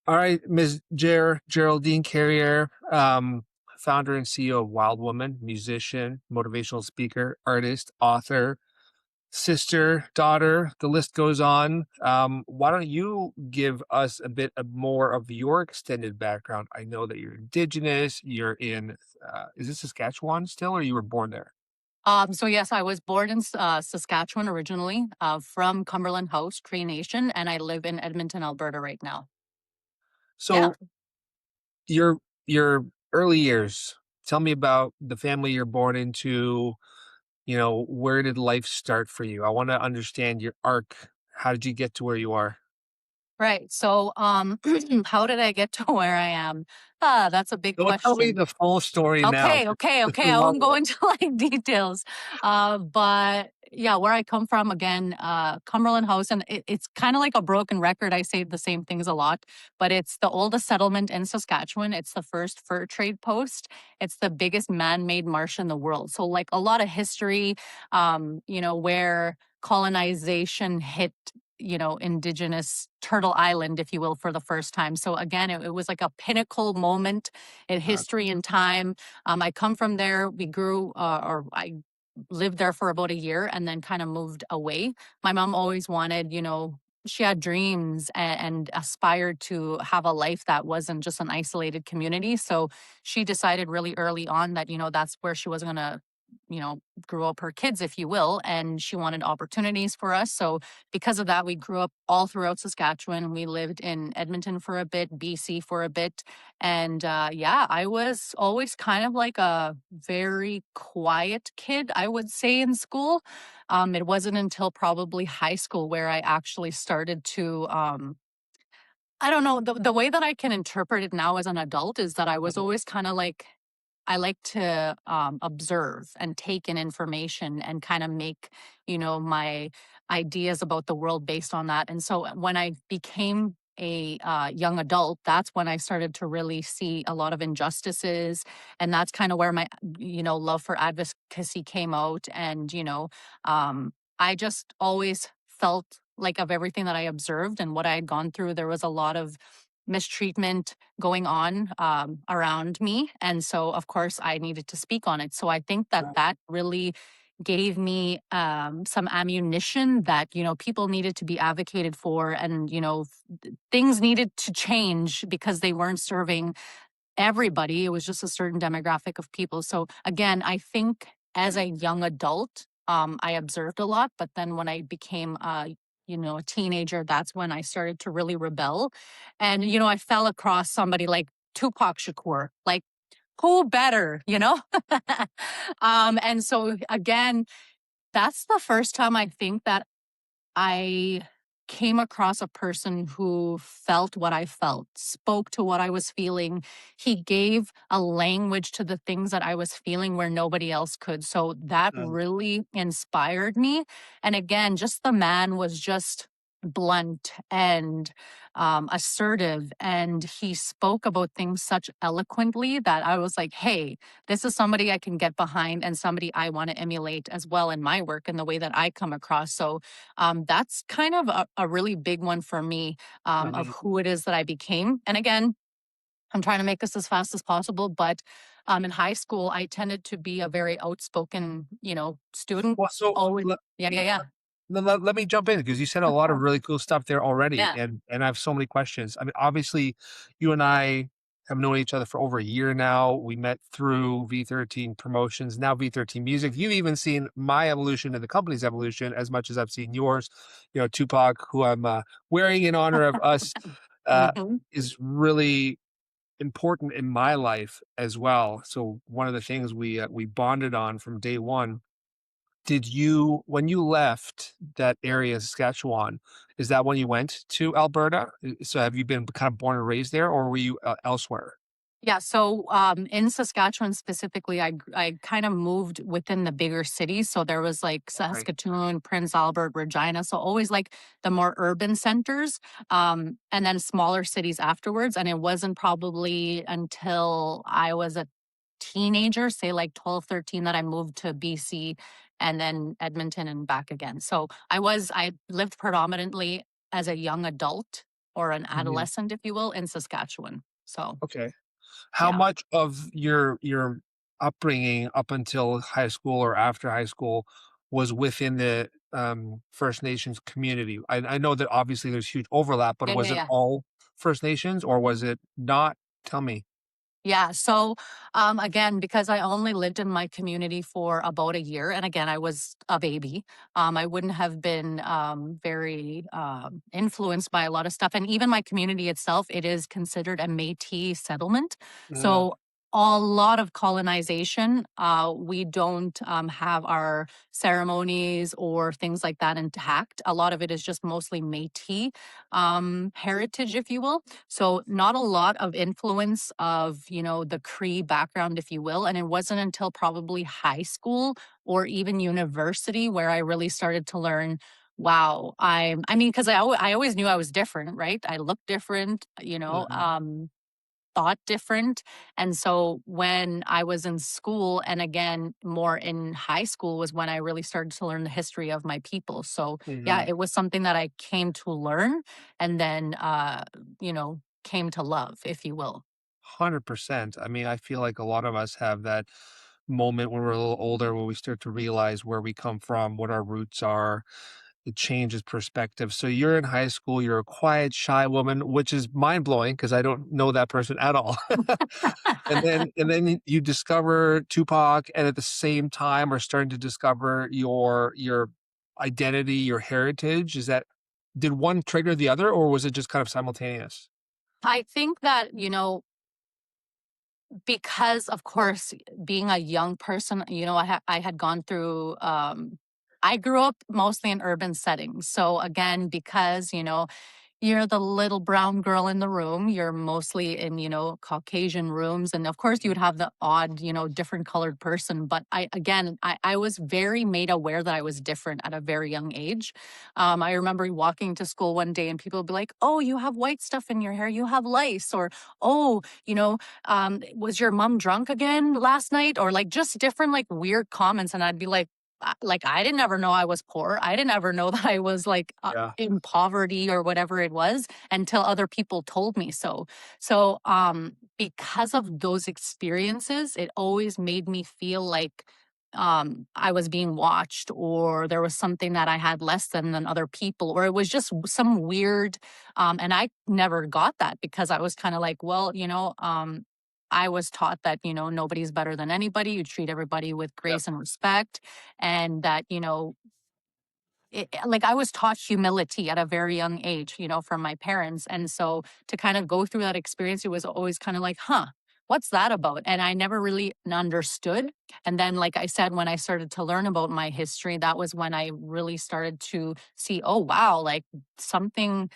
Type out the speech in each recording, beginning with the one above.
All right, Ms. Geraldine Carriere, founder and CEO of Wild Woman, musician, motivational speaker, artist, author, sister, daughter, the list goes on. Why don't you give us a bit of more of your extended background? I know that you're Indigenous, you're in, is this Saskatchewan still, or you were born there? So yes, I was born in Saskatchewan originally, from Cumberland House, Cree Nation, and I live in Edmonton, Alberta right now. Yeah, So your early years, tell me about the family you're born into. Where did life start for you? I want to understand your arc. How did you get to where you are? right. So, how did I get to where I am? That's a big Don't tell me question. the full story now. Okay. We I love won't go it. into like details. But yeah, where I come from again, Cumberland House, and it's kind of like a broken record. I say the same things a lot, but it's the oldest settlement in Saskatchewan. It's the first fur trade post. It's the biggest man-made marsh in the world. So like a lot of history, where colonization hit Indigenous Turtle Island, if you will, for the first time. So again, it was like a pinnacle moment in Uh, history and time. I come from there. We grew, or I lived there for about a year and then kind of moved away. My mom always wanted, she had dreams and aspired to have a life that wasn't just an isolated community. So she decided really early on that, that's where she was going to, grow up her kids, if you will. And she wanted opportunities for us. So because of that, we grew up all throughout Saskatchewan. We lived in Edmonton for a bit, BC for a bit. And yeah, I was always kind of like a very quiet kid, I would say, in school. It wasn't until probably high school where I actually started to. I don't know. The way that I can interpret it now as an adult is that I was always kind of like, I like to observe and take in information and kind of make, my ideas about the world based on that. And so when I became a young adult, that's when I started to really see a lot of injustices. And that's kind of where my, love for advocacy came out. And, I just always felt like of everything that I observed and what I had gone through, there was a lot of mistreatment going on around me. And so, of course, I needed to speak on it. So I think that that really gave me some ammunition that, people needed to be advocated for and, things needed to change because they weren't serving everybody. It was just a certain demographic of people. So again, I think as a young adult, I observed a lot, but then when I became a teenager, that's when I started to really rebel. And, I fell across somebody like Tupac Shakur, like who better, and so again, that's the first time I think that I came across a person who felt what I felt, spoke to what I was feeling. He gave a language to the things that I was feeling where nobody else could. So that um, really inspired me. And again, just the man was just blunt and assertive. And he spoke about things such eloquently that I was like, hey, this is somebody I can get behind and somebody I want to emulate as well in my work and the way that I come across. So that's kind of a really big one for me of mhm. who it is that I became. And again, I'm trying to make this as fast as possible, but in high school, I tended to be a very outspoken, student. Well, so Always, yeah, yeah, yeah, let me jump in because you said a lot of really cool stuff there already, yeah, and I have so many questions. I mean, obviously, you and I have known each other for over a year now. We met through V13 promotions, now V13 music. You've even seen my evolution and the company's evolution as much as I've seen yours. Tupac, who I'm wearing in honor of us, uh, hmm is really important in my life as well. So one of the things we bonded on from day one. When you left that area in Saskatchewan, is that when you went to Alberta? So have you been kind of born and raised there, or were you elsewhere? Yeah, so in Saskatchewan specifically, I kind of moved within the bigger cities. So there was like Right. Saskatoon, Prince Albert, Regina. So always like the more urban centers, and then smaller cities afterwards. And it wasn't probably until I was a teenager, say like 12, 13, that I moved to BC and then Edmonton and back again. So I lived predominantly as a young adult or an Mhm. adolescent, if you will, in Saskatchewan. So, Okay. How yeah. much of your upbringing up until high school or after high school was within the, First Nations community? I know that obviously there's huge overlap, but Yeah, yeah, was it yeah. all First Nations or was it not? Tell me. Yeah. So, again, because I only lived in my community for about a year, and again, I was a baby, I wouldn't have been very influenced by a lot of stuff. And even my community itself, it is considered a Métis settlement. Mm, So, a lot of colonization. We don't have our ceremonies or things like that intact. A lot of it is just mostly Métis heritage, if you will. So not a lot of influence of, the Cree background, if you will. And it wasn't until probably high school or even university where I really started to learn, wow, I mean, because I always knew I was different, right? I looked different, mhm, thought different. And so when I was in school, and again, more in high school, was when I really started to learn the history of my people. So yeah, mhm. it was something that I came to learn and then, came to love, if you will. 100%. I mean, I feel like a lot of us have that moment when we're a little older where we start to realize where we come from, what our roots are. It changes perspective. So you're in high school, you're a quiet, shy woman, which is mind blowing because I don't know that person at all. And then you discover Tupac, and at the same time are starting to discover your identity, your heritage. Is that did one trigger the other, or was it just kind of simultaneous? I think that, because of course being a young person, I had gone through I grew up mostly in urban settings. So again, because, you're the little brown girl in the room. You're mostly in, Caucasian rooms. And of course, you would have the odd, different colored person. But I was very made aware that I was different at a very young age. I remember walking to school one day and people would be like, oh, you have white stuff in your hair. You have lice. Or, oh, was your mom drunk again last night? Or like just different, like weird comments. And I'd be like I didn't ever know I was poor. I didn't ever know that I was like Yeah. in poverty or whatever it was until other people told me so. So because of those experiences, it always made me feel like I was being watched, or there was something that I had less than other people, or it was just some weird and I never got that because I was kind of like, well, I was taught that, nobody's better than anybody. You treat everybody with Yep. grace and respect, and that, like I was taught humility at a very young age, from my parents. And so to kind of go through that experience, it was always kind of like, huh, what's that about? And I never really understood. And then, like I said, when I started to learn about my history, that was when I really started to see, oh, wow, like something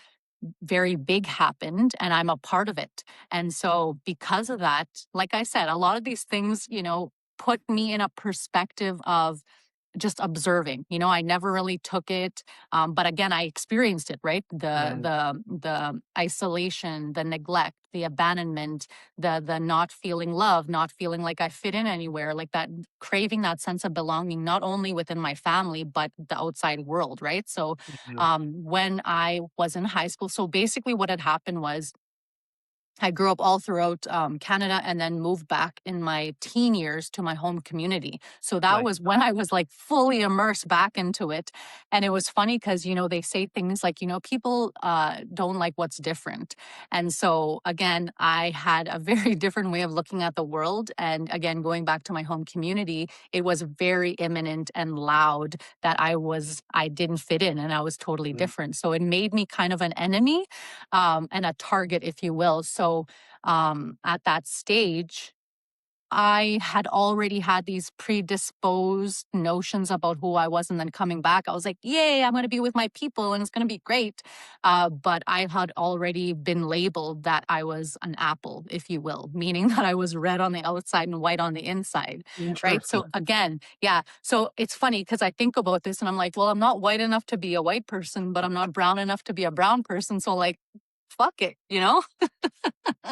very big happened and I'm a part of it. And so because of that, like I said, a lot of these things, put me in a perspective of just observing. I never really took it, but again, I experienced it. Right, Mhm, the isolation, the neglect, the abandonment, the not feeling love, not feeling like I fit in anywhere, like that craving that sense of belonging, not only within my family but the outside world. Right. So, mhm. when I was in high school, so basically, what had happened was I grew up all throughout Canada and then moved back in my teen years to my home community. So that Nice. was when I was like fully immersed back into it. And it was funny because, they say things like, people don't like what's different. And so, again, I had a very different way of looking at the world. And again, going back to my home community, it was very imminent and loud that I didn't fit in and I was totally Mhm. different. So it made me kind of an enemy and a target, if you will. So at that stage, I had already had these predisposed notions about who I was. And then coming back, I was like, yay, I'm going to be with my people and it's going to be great. But I had already been labeled that I was an apple, if you will, meaning that I was red on the outside and white on the inside. Right. So Interesting. again, yeah. So it's funny because I think about this and I'm like, well, I'm not white enough to be a white person, but I'm not brown enough to be a brown person. So, like, fuck it?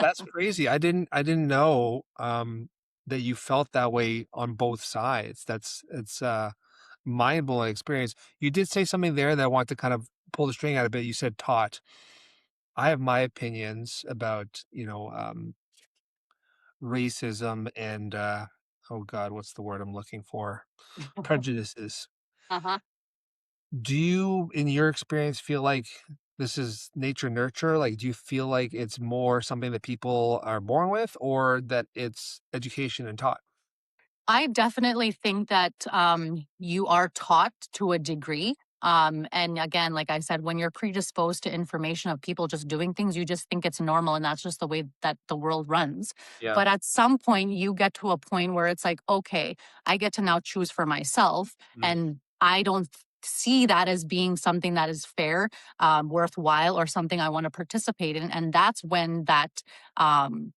That's crazy. I didn't know, that you felt that way on both sides. It's a mind-blowing experience. You did say something there that I want to kind of pull the string out a bit. You said taught. I have my opinions about, racism and, oh god, what's the word I'm looking for? Prejudices. Uh-huh. Do you, in your experience, feel like this is nature nurture? Like, do you feel like it's more something that people are born with or that it's education and taught? I definitely think that you are taught to a degree. And again, like I said, when you're predisposed to information of people just doing things, you just think it's normal and that's just the way that the world runs. Yeah. But at some point, you get to a point where it's like, okay, I get to now choose for myself. Mm. And I don't see that as being something that is fair, worthwhile, or something I want to participate in. And that's when that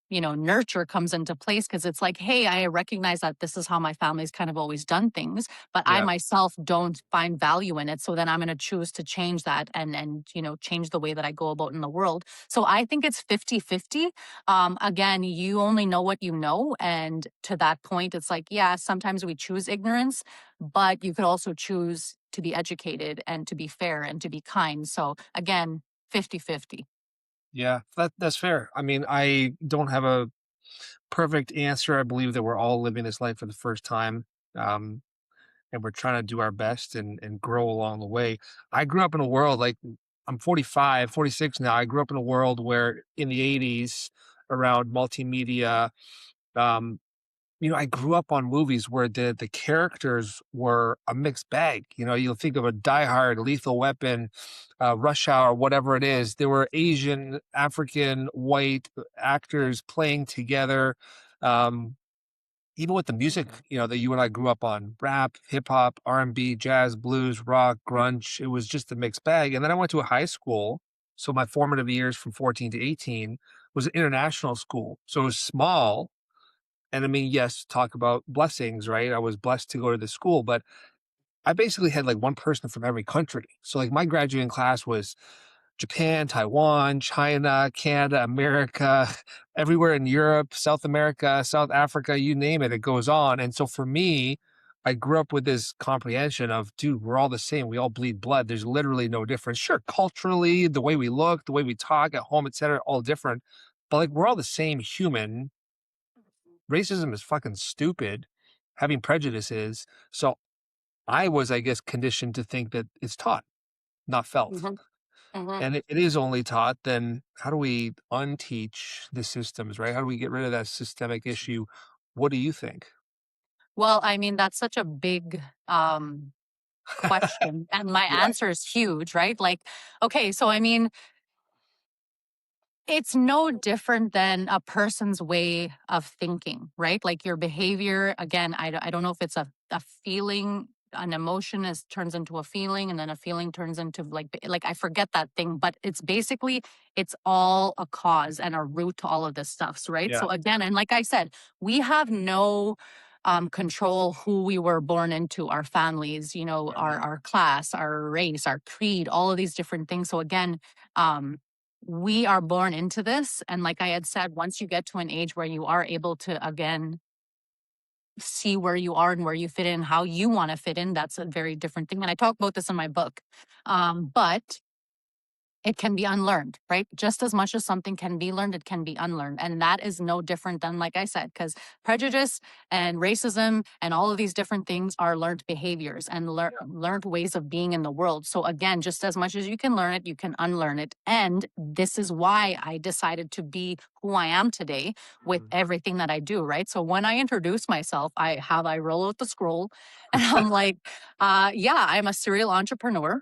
nurture comes into place because it's like, hey, I recognize that this is how my family's kind of always done things, but I Yeah. myself don't find value in it. So then I'm going to choose to change that and change the way that I go about in the world. So I think it's 50-50. Again, you only know what you know. And to that point, it's like, yeah, sometimes we choose ignorance, but you could also choose to be educated and to be fair and to be kind. So again, 50-50. Yeah, that's fair. I mean, I don't have a perfect answer. I believe that we're all living this life for the first time. Um, and we're trying to do our best and grow along the way. I grew up in a world like I'm 45, 46 now. I grew up in a world where in the 80s around multimedia, um, I grew up on movies where the characters were a mixed bag. You'll think of a Die Hard, Lethal Weapon, Rush Hour, whatever it is. There were Asian, African, white actors playing together. Um, Even with the music, that you and I grew up on, rap, hip hop, R&B, jazz, blues, rock, grunge, it was just a mixed bag. And then I went to a high school. So my formative years from 14 to 18 was an international school. So it was small. And I mean, yes, talk about blessings, right? I was blessed to go to the school, but I basically had like one person from every country. So like my graduating class was Japan, Taiwan, China, Canada, America, everywhere in Europe, South America, South Africa, you name it, it goes on. And so for me, I grew up with this comprehension of, dude, we're all the same. We all bleed blood. There's literally no difference. Sure, culturally, the way we look, the way we talk at home, etc., all different. But like we're all the same human. Racism is fucking stupid. Having prejudice is. So I was, I guess, conditioned to think that it's taught, not felt. Hmm. Hmm. And it is only taught, then how do we unteach the systems, right? How do we get rid of that systemic issue? What do you think? Well, I mean, that's such a big question. And my Yeah, answer is huge, right? Like, okay, so I mean, it's no different than a person's way of thinking, right? Like your behavior, again, I don't know if it's a feeling, an emotion is turns into a feeling, and then a feeling turns into like I forget that thing, but it's basically it's all a cause and a root to all of this stuff, right? yeah, So again, and like I said, we have no control who we were born into, our families, mhm, our class, our race, our creed, all of these different things. So again, um, we are born into this. And like I had said, once you get to an age where you are able to, again, see where you are and where you fit in, how you want to fit in, that's a very different thing. And I talk about this in my book. But it can be unlearned, right? Just as much as something can be learned, it can be unlearned. And that is no different than, like I said, because prejudice and racism and all of these different things are learned behaviors and yeah, learned ways of being in the world. So, again, just as much as you can learn it, you can unlearn it. And this is why I decided to be who I am today with mhm. everything that I do, right? So, when I introduce myself, I roll out the scroll and I'm like, yeah, I'm a serial entrepreneur.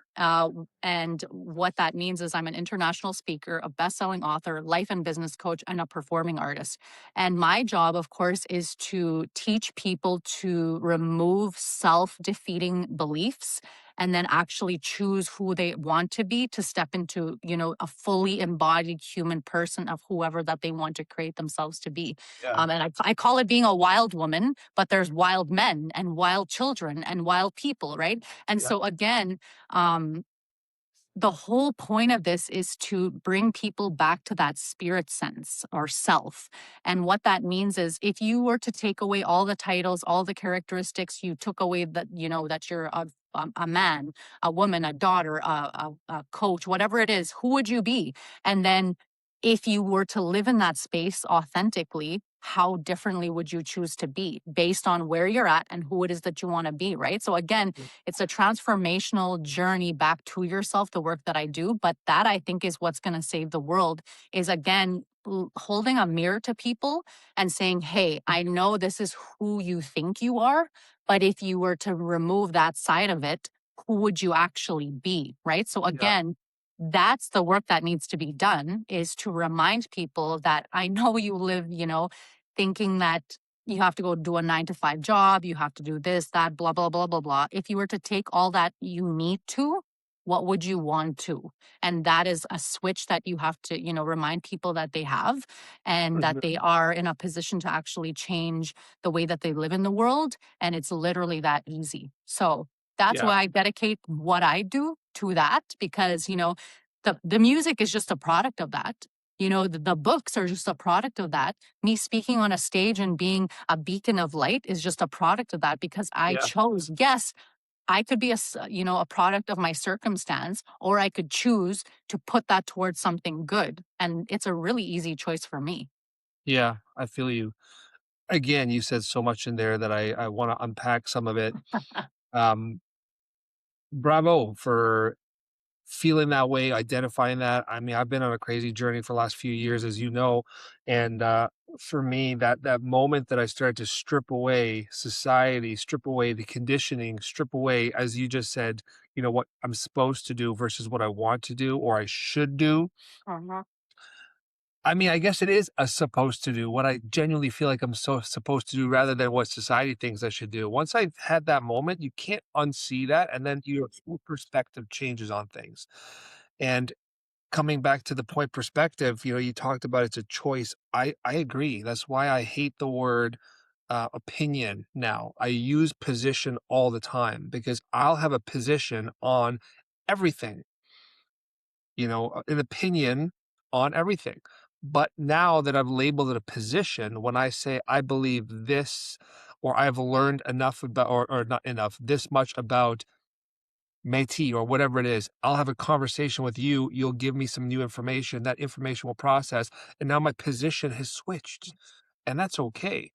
And what that means is I'm an international speaker, a best-selling author, life and business coach, and a performing artist. And my job, of course, is to teach people to remove self-defeating beliefs and then actually choose who they want to be to step into, a fully embodied human person of whoever that they want to create themselves to be. Yeah, And I call it being a wild woman, but there's wild men and wild children and wild people, right? And yeah, so again, um, the whole point of this is to bring people back to that spirit sense or self. And what that means is if you were to take away all the titles, all the characteristics, you took away that, that you're a man, a woman, a daughter, a coach, whatever it is, who would you be? And then if you were to live in that space authentically, how differently would you choose to be based on where you're at and who it is that you want to be, right? So again, it's a transformational journey back to yourself, the work that I do, but that I think is what's going to save the world is again holding a mirror to people and saying, "Hey, I know this is who you think you are, but if you were to remove that side of it, who would you actually be?" Right? So Yeah. again, that's the work that needs to be done is to remind people that I know you live, thinking that you have to go do a 9 to 5 job, you have to do this, that, blah, blah, blah, blah, blah. If you were to take all that you need to, what would you want to? And that is a switch that you have to, remind people that they have and that Mhm. they are in a position to actually change the way that they live in the world. And it's literally that easy. So that's Yeah. why I dedicate what I do to that because, the music is just a product of that. The books are just a product of that. Me speaking on a stage and being a beacon of light is just a product of that because I Yeah. chose, yes, I could be a product of my circumstance, or I could choose to put that towards something good. And it's a really easy choice for me. Yeah. I feel you. Again, you said so much in there that I want to unpack some of it. Um, Bravo for feeling that way, identifying that. I mean, I've been on a crazy journey for the last few years, as you know, and for me, that moment that I started to strip away society, strip away the conditioning, strip away, as you just said, what I'm supposed to do versus what I want to do or I should do. Uh-huh. I mean, I guess it is a supposed to do what I genuinely feel like I'm so supposed to do rather than what society thinks I should do. Once I've had that moment, you can't unsee that, and then your whole perspective changes on things. And coming back to the point perspective, you talked about it's a choice. I agree. That's why I hate the word opinion now. I use position all the time because I'll have a position on everything, an opinion on everything. But now that I've labeled it a position, when I say I believe this, or I've learned enough about, or not enough, this much about Métis or whatever it is, I'll have a conversation with you. You'll give me some new information. That information will process. And now my position has switched. And that's okay.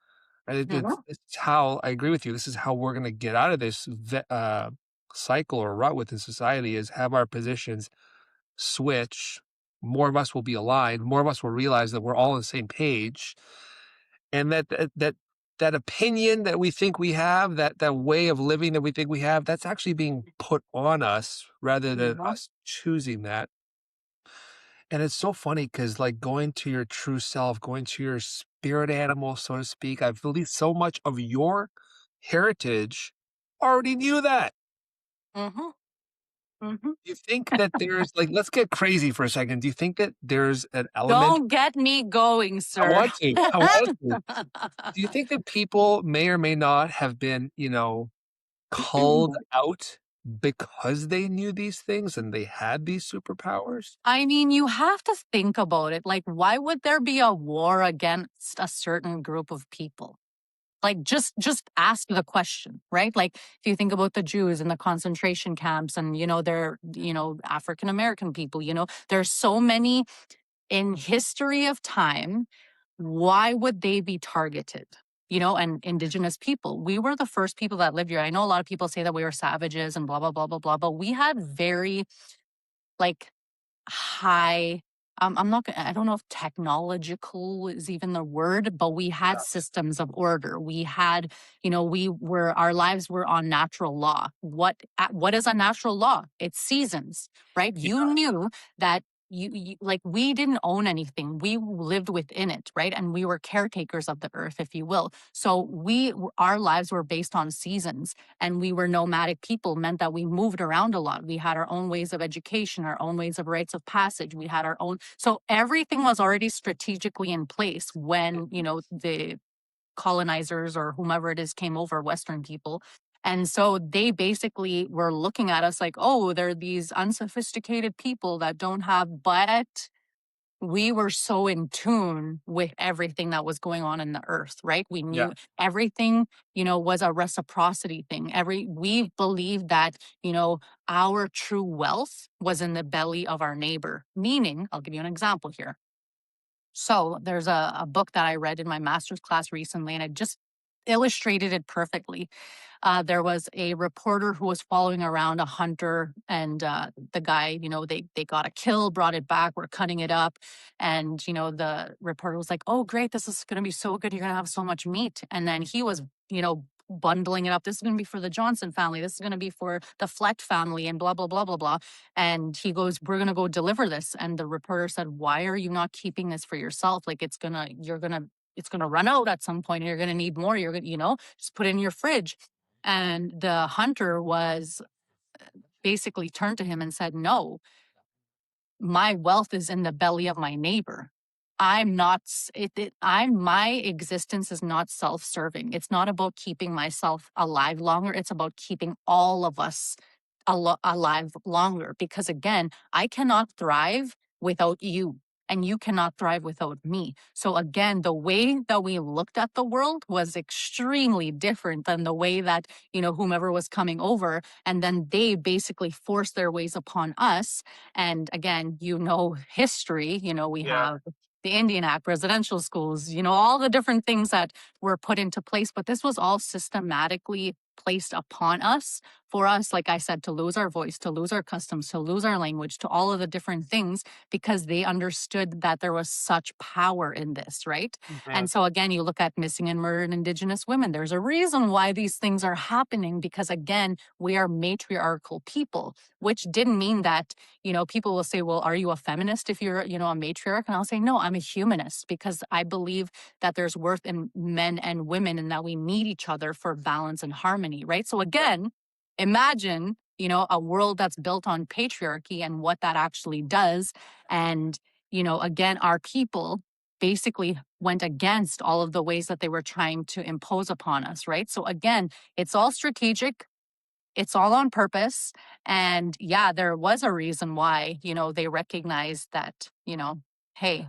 Right? It's how I agree with you. This is how we're going to get out of this cycle or rut within society is have our positions switch, more of us will be aligned, more of us will realize that we're all on the same page, and that opinion that we think we have, that way of living that we think we have, that's actually being put on us rather than Uh-huh. us choosing that. And it's so funny because like going to your true self, going to your spirit animal, so to speak, I believe so much of your heritage already knew that. Uh-huh. Uh-huh. Do you think that there's like, let's get crazy for a second. Do you think that there's an element Don't get me going, I sir. want to. I want to. Do you think that people may or may not have been, culled out because they knew these things and they had these superpowers? I mean, you have to think about it. Like, why would there be a war against a certain group of people? Like, just ask the question, right? Like, if you think about the Jews in the concentration camps, and they're African American people. There's so many in history of time. Why would they be targeted? And Indigenous people. We were the first people that lived here. I know a lot of people say that we were savages and blah blah blah blah blah, but we had very like high I'm not gonna, I don't know if technological is even the word, but we had Yeah, systems of order. We had, our lives were on natural law. What is a natural law? It's seasons, right? yeah, You knew that like we didn't own anything. We lived within it, right? And we were caretakers of the earth, if you will. So our lives were based on seasons, and we were nomadic people, meant that we moved around a lot. We had our own ways of education, our own ways of rites of passage. We had our own, so everything was already strategically in place when, the colonizers or whomever it is came over, Western people. And so they basically were looking at us like, oh, they're these unsophisticated people that don't have, but we were so in tune with everything that was going on in the earth, right? We Yeah. knew everything, was a reciprocity thing. We believed that, our true wealth was in the belly of our neighbor. Meaning, I'll give you an example here. So there's a book that I read in my master's class recently, and it just illustrated it perfectly. There was a reporter who was following around a hunter, and the guy, they got a kill, brought it back, we're cutting it up, and the reporter was like, "Oh, great, this is going to be so good. You're going to have so much meat." And then he was, bundling it up. This is going to be for the Johnson family. This is going to be for the Fleck family, and blah blah blah blah blah. And he goes, "We're going to go deliver this." And the reporter said, "Why are you not keeping this for yourself? Like it's gonna run out at some point, and you're gonna need more. You're gonna, just put it in your fridge." And the hunter was basically turned to him and said, "No, my wealth is in the belly of my neighbor. I'm not s- it I'm my existence is not self-serving. It's not about keeping myself alive longer. It's about keeping all of us alive longer, because again, I cannot thrive without you, and you cannot thrive without me." So again, the way that we looked at the world was extremely different than the way that, whomever was coming over, and then they basically forced their ways upon us. And again, history, we Yeah. have the Indian Act, residential schools, all the different things that were put into place, but this was all systematically placed upon us, for us, like I said, to lose our voice, to lose our customs, to lose our language, to all of the different things, because they understood that there was such power in this, right? Mhm. And so again, you look at missing and murdered Indigenous women. There's a reason why these things are happening, because again, we are matriarchal people, which didn't mean that, people will say, "Well, are you a feminist if you're, a matriarch?" And I'll say, "No, I'm a humanist, because I believe that there's worth in men and women, and that we need each other for balance and harmony," right? So Yeah. again, imagine, a world that's built on patriarchy and what that actually does. And, again, our people basically went against all of the ways that they were trying to impose upon us, right? So again, it's all strategic. It's all on purpose. And yeah, there was a reason why, they recognized that, hey,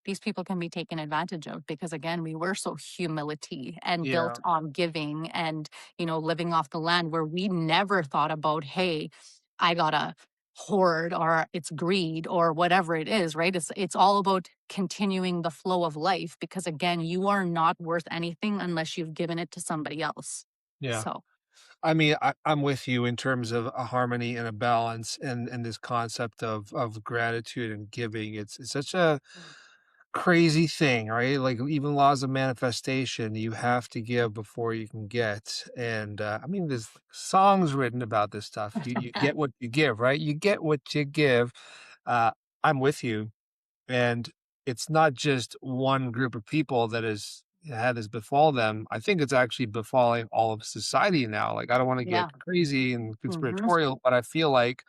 these people can be taken advantage of, because again, we were so humility and built Yeah. on giving and, living off the land, where we never thought about, hey, I gotta hoard, or it's greed, or whatever it is, right? It's all about continuing the flow of life, because again, you are not worth anything unless you've given it to somebody else. Yeah. So I mean, I'm with you in terms of a harmony and a balance, and this concept of gratitude and giving. It's such a crazy thing, right? Like even laws of manifestation, you have to give before you can get. And I mean, there's songs written about this stuff. You get what you give, right? You get what you give. Uh, I'm with you, and it's not just one group of people that has had this befall them. I think it's actually befalling all of society now. Like I don't want to get yeah. crazy and Hmm. conspiratorial, but I feel like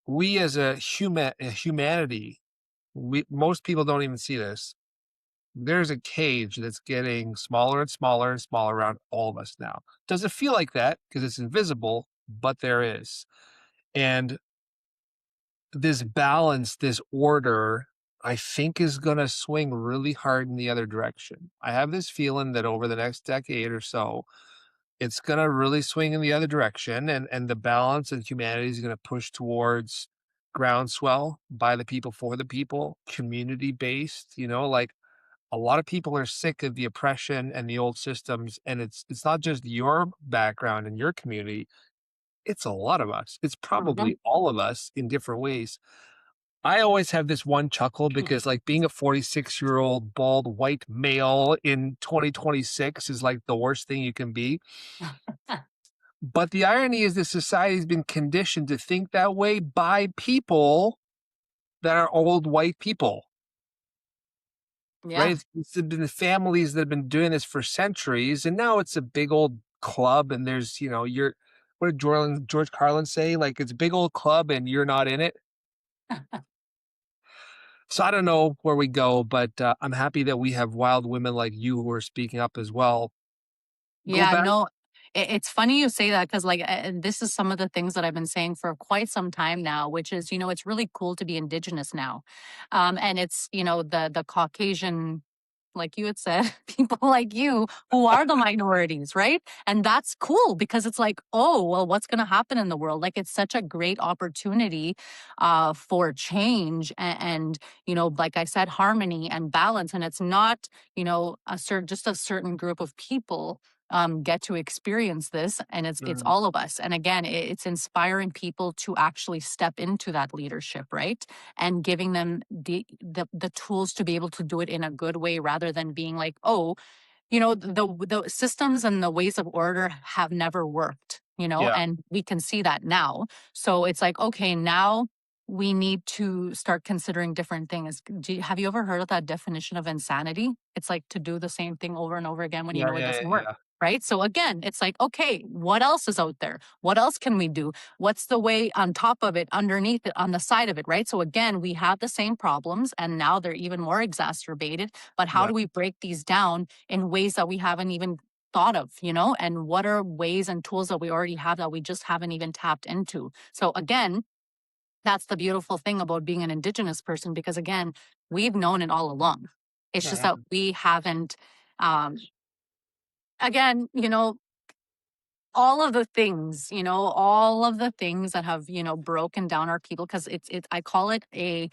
we as a humanity, we most people don't even see this. There's a cage that's getting smaller and smaller and smaller around all of us now. Does it feel like that? Because it's invisible, but there is. And this balance, this order, I think is going to swing really hard in the other direction. I have this feeling that over the next decade or so, it's going to really swing in the other direction, and the balance and humanity is going to push towards groundswell by the people for the people, community based, like a lot of people are sick of the oppression and the old systems, and it's not just your background and your community, it's a lot of us. It's Hmm. probably all of us in different ways. I always have this one chuckle because, like, being a 46-year-old bald white male in 2026 is like the worst thing you can be. But the irony is that society's been conditioned to think that way by people that are old white people, right? Yeah. It's been families that have been doing this for centuries, and now it's a big old club, and there's, what did George Carlin say? Like, it's a big old club and you're not in it. So I don't know where we go, but I'm happy that we have wild women like you who are speaking up as well. Go Yeah, back. no, It's funny you say that because, like, and this is some of the things that I've been saying for quite some time now, which is, it's really cool to be Indigenous now. And it's, the Caucasian, like you had said, people like you who are the minorities, right? And that's cool because it's like, oh, well, what's going to happen in the world? Like, it's such a great opportunity for change like I said, harmony and balance. And it's not, just a certain group of people get to experience this, and it's Mhm. all of us. And again, it's inspiring people to actually step into that leadership, right? And giving them the tools to be able to do it in a good way, rather than being like, oh, the systems and the ways of order have never worked, Yeah, and we can see that now. So it's like, okay, now we need to start considering different things. Have you ever heard of that definition of insanity? It's like to do the same thing over and over again when you yeah, know it yeah, doesn't work. yeah, Right. So again, it's like, okay, what else is out there? What else can we do? What's the way on top of it, underneath it, on the side of it? Right. So again, we have the same problems and now they're even more exacerbated. But how yeah, do we break these down in ways that we haven't even thought of, and what are ways and tools that we already have that we just haven't even tapped into? So again, that's the beautiful thing about being an Indigenous person, because again, we've known it all along. It's just yeah, that we haven't, um, again, all of the things that have, broken down our people, because I call it a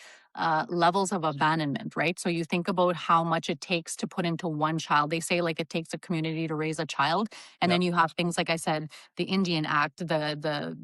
levels of abandonment, right? So you think about how much it takes to put into one child. They say like it takes a community to raise a child. And yeah, then you have things like I said, the Indian Act, the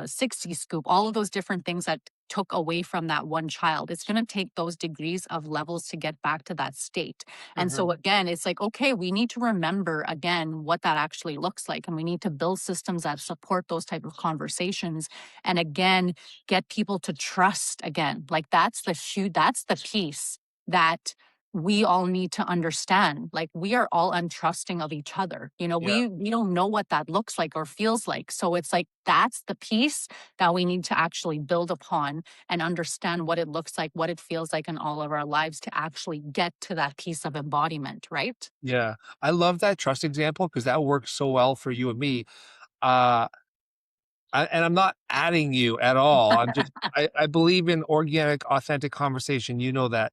60 scoop, all of those different things that took away from that one child. It's going to take those degrees of levels to get back to that state. And mhm, so again, it's like, okay, we need to remember again what that actually looks like. And we need to build systems that support those type of conversations. And again, get people to trust again. Like that's the piece that we all need to understand. Like we are all untrusting of each other. yeah, We don't know what that looks like or feels like. So it's like that's the piece that we need to actually build upon and understand what it looks like, what it feels like in all of our lives to actually get to that piece of embodiment, right? yeah. I love that trust example because that works so well for you and me. Uh, and I'm not adding you at all. I believe in organic, authentic conversation. You know that.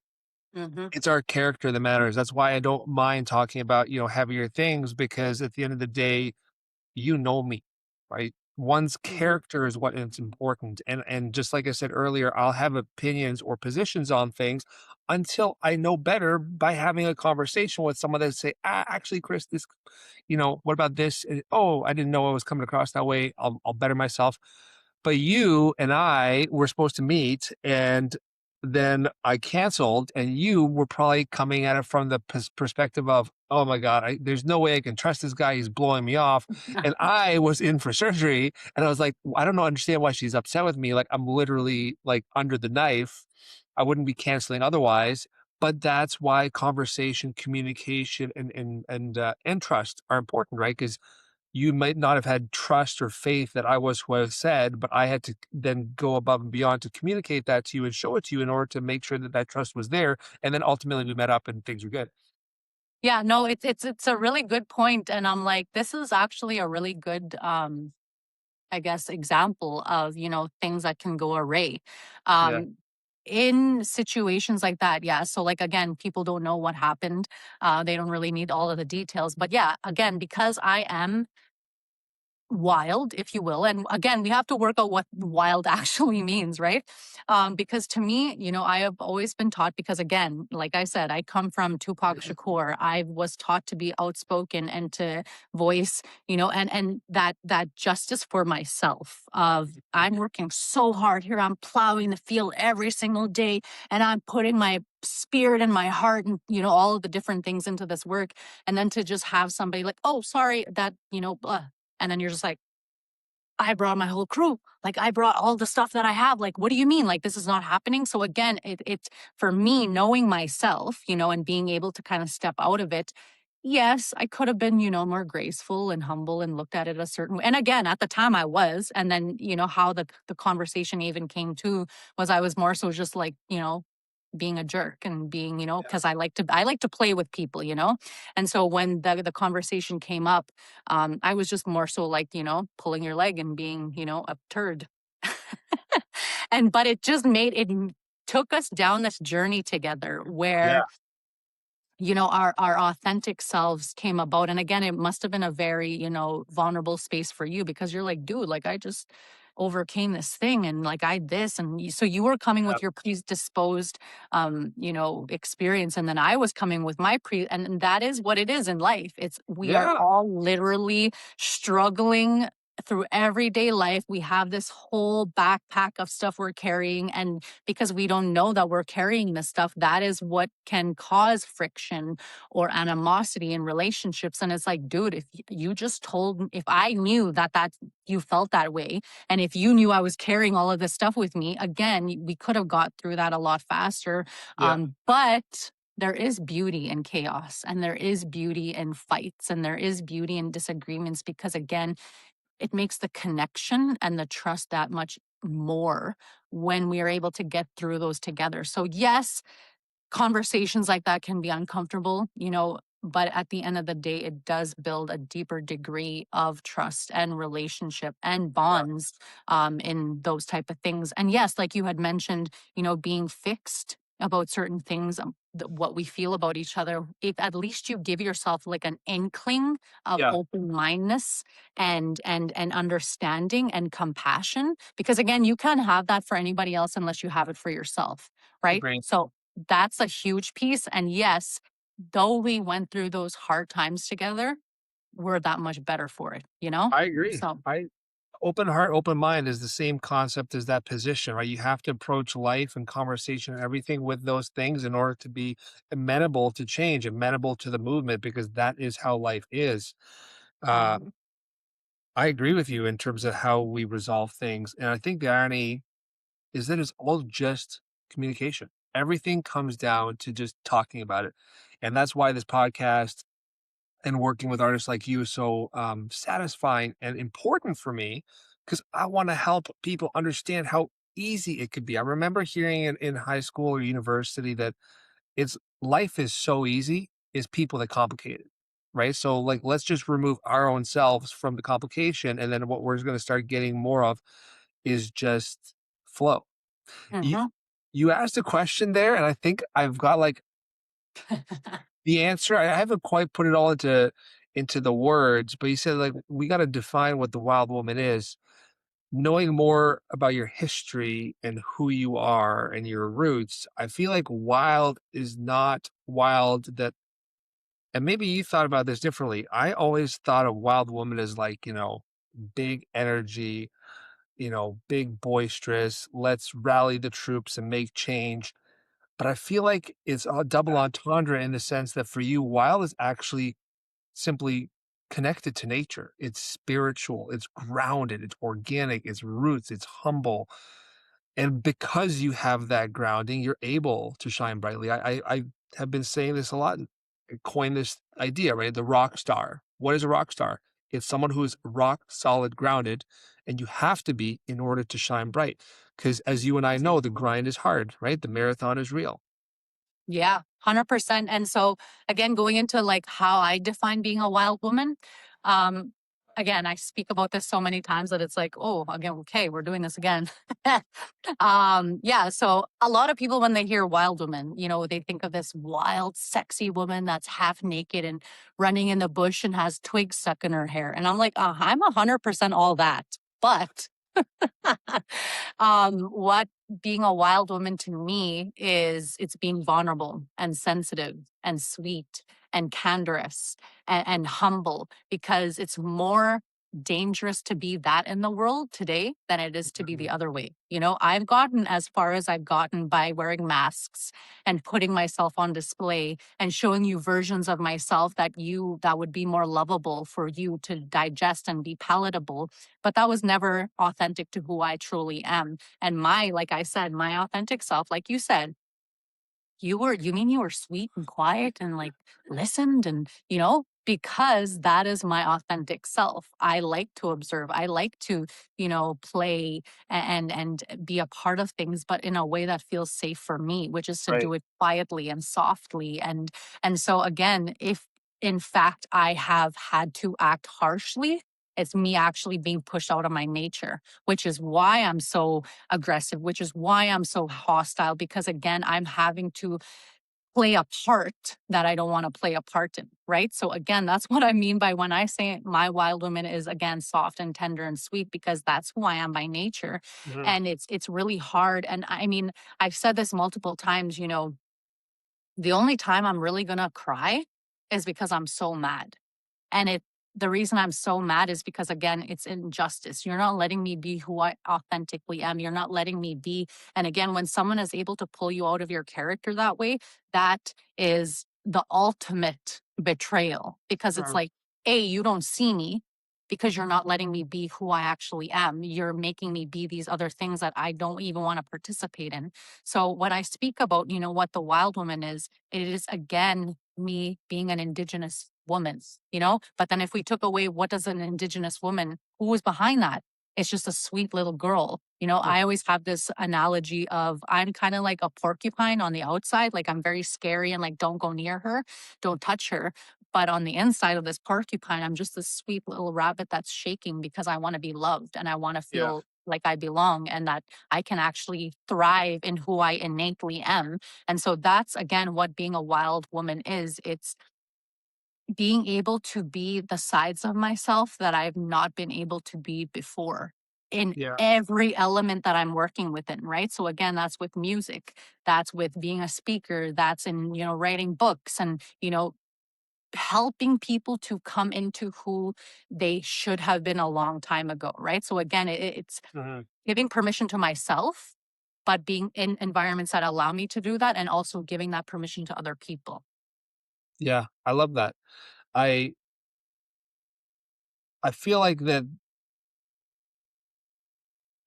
Hmm. It's our character that matters. That's why I don't mind talking about, heavier things because at the end of the day, you know me, right? One's Hmm. character is what is important. And just like I said earlier, I'll have opinions or positions on things until I know better by having a conversation with someone that say, actually, Chris, this, what about this? Oh, I didn't know I was coming across that way. I'll better myself. But you and I were supposed to meet and then I canceled and you were probably coming at it from the perspective of, oh my God, there's no way I can trust this guy. He's blowing me off. And I was in for surgery and I was like, I don't know, understand why she's upset with me. Like I'm literally like under the knife. I wouldn't be canceling otherwise. But that's why conversation, communication, and trust are important, right? Because you might not have had trust or faith that I was who I said, but I had to then go above and beyond to communicate that to you and show it to you in order to make sure that that trust was there. And then ultimately we met up and things were good. Yeah, no, it's a really good point, and I'm like, this is actually a really good, I guess, example of things that can go array. Yeah. Um, in situations like that, yeah. So like again, people don't know what happened. They don't really need all of the details, but yeah, again, because I am wild, if you will. And again, we have to work out what wild actually means, right? Because to me, I have always been taught, because again, like I said, I come from Tupac Shakur. I was taught to be outspoken and to voice, and that justice for myself of I'm working so hard here. I'm plowing the field every single day and I'm putting my spirit and my heart and all of the different things into this work, and then to just have somebody like, oh, sorry, that blah. And then you're just like, I brought my whole crew. Like I brought all the stuff that I have. Like, what do you mean? Like this is not happening. So again, it's for me knowing myself, and being able to kind of step out of it. Yes, I could have been, more graceful and humble and looked at it a certain way. And again, at the time I was, and then, how the conversation even came to was I was more so just like, being a jerk and being, Yeah. because I like to play with people, and so when the conversation came up, I was just more so like, pulling your leg and being, a turd. And but it just made it took us down this journey together Yeah. where, our authentic selves came about. And again, it must have been a very, vulnerable space for you, because you're like, dude, like I just overcame this thing, and like I this, and so you were coming Yeah. with your predisposed experience, and then I was coming with my and that is what it is in life. It's we are Yeah. all literally struggling through everyday life. We have this whole backpack of stuff we're carrying, and because we don't know that we're carrying this stuff, that is what can cause friction or animosity in relationships. And it's like, dude, if you just told, if I knew that you felt that way, and if you knew I was carrying all of this stuff with me, again, we could have got through that a lot faster. Yeah. But there is beauty in chaos, and there is beauty in fights, and there is beauty in disagreements, because again, it makes the connection and the trust that much more when we are able to get through those together. So yes, conversations like that can be uncomfortable, but at the end of the day, it does build a deeper degree of trust and relationship and Yeah. bonds in those type of things. And yes, like you had mentioned, being fixed about certain things, what we feel about each other. If at least you give yourself like an inkling of Yeah. open mindedness and understanding and compassion, because again, you can't have that for anybody else unless you have it for yourself, right? Agree. So that's a huge piece. And yes, though we went through those hard times together, we're that much better for it, I agree. So, I Open heart, open mind is the same concept as that position, right? You have to approach life and conversation and everything with those things in order to be amenable to change, amenable to the movement, because that is how life is. Uh, um, I agree with you in terms of how we resolve things. And I think the irony is that it's all just communication. Everything comes down to just talking about it. And that's why this podcast and working with artists like you is so satisfying and important for me, because I want to help people understand how easy it could be. I remember hearing in high school or university that it's life is so easy, is people that complicate it. Right. So like let's just remove our own selves from the complication. And then what we're going to start getting more of is just flow. You, mhm. you asked a question there, and I think I've got like the answer. I haven't quite put it all into the words, but you said like we got to define what the wild woman is. Knowing more about your history and who you are and your roots, I feel like wild is not wild that, and maybe you thought about this differently. I always thought a wild woman as like, big energy, big boisterous, let's rally the troops and make change. But I feel like it's a double entendre in the sense that for you, wild is actually simply connected to nature. It's spiritual, it's grounded, it's organic, it's roots, it's humble. And because you have that grounding, you're able to shine brightly. I have been saying this a lot, and coined this idea, right? The rock star. What is a rock star? It's someone who is rock solid grounded, and you have to be in order to shine bright. Because as you and I know, the grind is hard, right? The marathon is real. Yeah, 100%. And so again, going into like how I define being a wild woman, um, again, I speak about this so many times that it's like, oh, again, okay, we're doing this again. Yeah, so a lot of people when they hear wild woman, they think of this wild, sexy woman that's half naked and running in the bush and has twigs stuck in her hair. And I'm like, I'm 100% all that. But what being a wild woman to me is, it's being vulnerable and sensitive and sweet and candorous and humble, because it's more dangerous to be that in the world today than it is to be the Mhm. other way. I've gotten as far as I've gotten by wearing masks and putting myself on display and showing you versions of myself that would be more lovable for you to digest and be palatable, but that was never authentic to who I truly am. And like I said, my authentic self, like you said, you mean you were sweet and quiet and like listened and, because that is my authentic self. I like to observe. I like to, play and be a part of things, but in a way that feels safe for me, which is to Right. do it quietly and softly. And so again, if in fact I have had to act harshly, it's me actually being pushed out of my nature, which is why I'm so aggressive, which is why I'm so hostile, because again, I'm having to play a part that I don't want to play a part in, right? So again, that's what I mean by when I say my wild woman is again soft and tender and sweet, because that's who I am by nature. Mhm. And it's really hard. And I mean, I've said this multiple times, the only time I'm really gonna cry is because I'm so mad. And the reason I'm so mad is because again, it's injustice. You're not letting me be who I authentically am. You're not letting me be. And again, when someone is able to pull you out of your character that way, that is the ultimate betrayal, because it's Mhm. like, A, you don't see me because you're not letting me be who I actually am. You're making me be these other things that I don't even want to participate in. So when I speak about, what the wild woman is, it is again me being an Indigenous woman, But then if we took away what does an Indigenous woman, who was behind that? It's just a sweet little girl. Mhm. I always have this analogy of I'm kind of like a porcupine on the outside, like I'm very scary and like don't go near her, don't touch her. But on the inside of this porcupine, I'm just this sweet little rabbit that's shaking because I want to be loved and I want to Yeah. feel like I belong and that I can actually thrive in who I innately am. And so that's again what being a wild woman is. It's being able to be the sides of myself that I've not been able to be before in Yeah. every element that I'm working within, right? So again, that's with music, that's with being a speaker, that's in, writing books and, helping people to come into who they should have been a long time ago, right? So again, it's Mhm. giving permission to myself, but being in environments that allow me to do that and also giving that permission to other people. Yeah, I love that. I I feel like that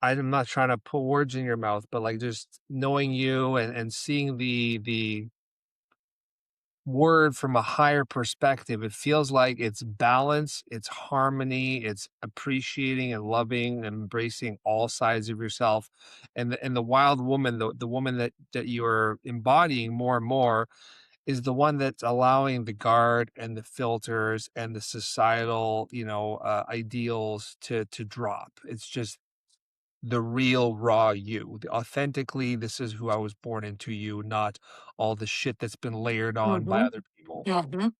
I'm not trying to put words in your mouth, but, like, just knowing you and seeing the word from a higher perspective, it feels like it's balance, it's harmony, it's appreciating and loving and embracing all sides of yourself. And the wild woman, the woman that you're embodying more and more is the one that's allowing the guard and the filters and the societal, ideals to drop. It's just the real raw you. The authentically, this is who I was born into you, not all the shit that's been layered on by Mhm. other people. Mhm.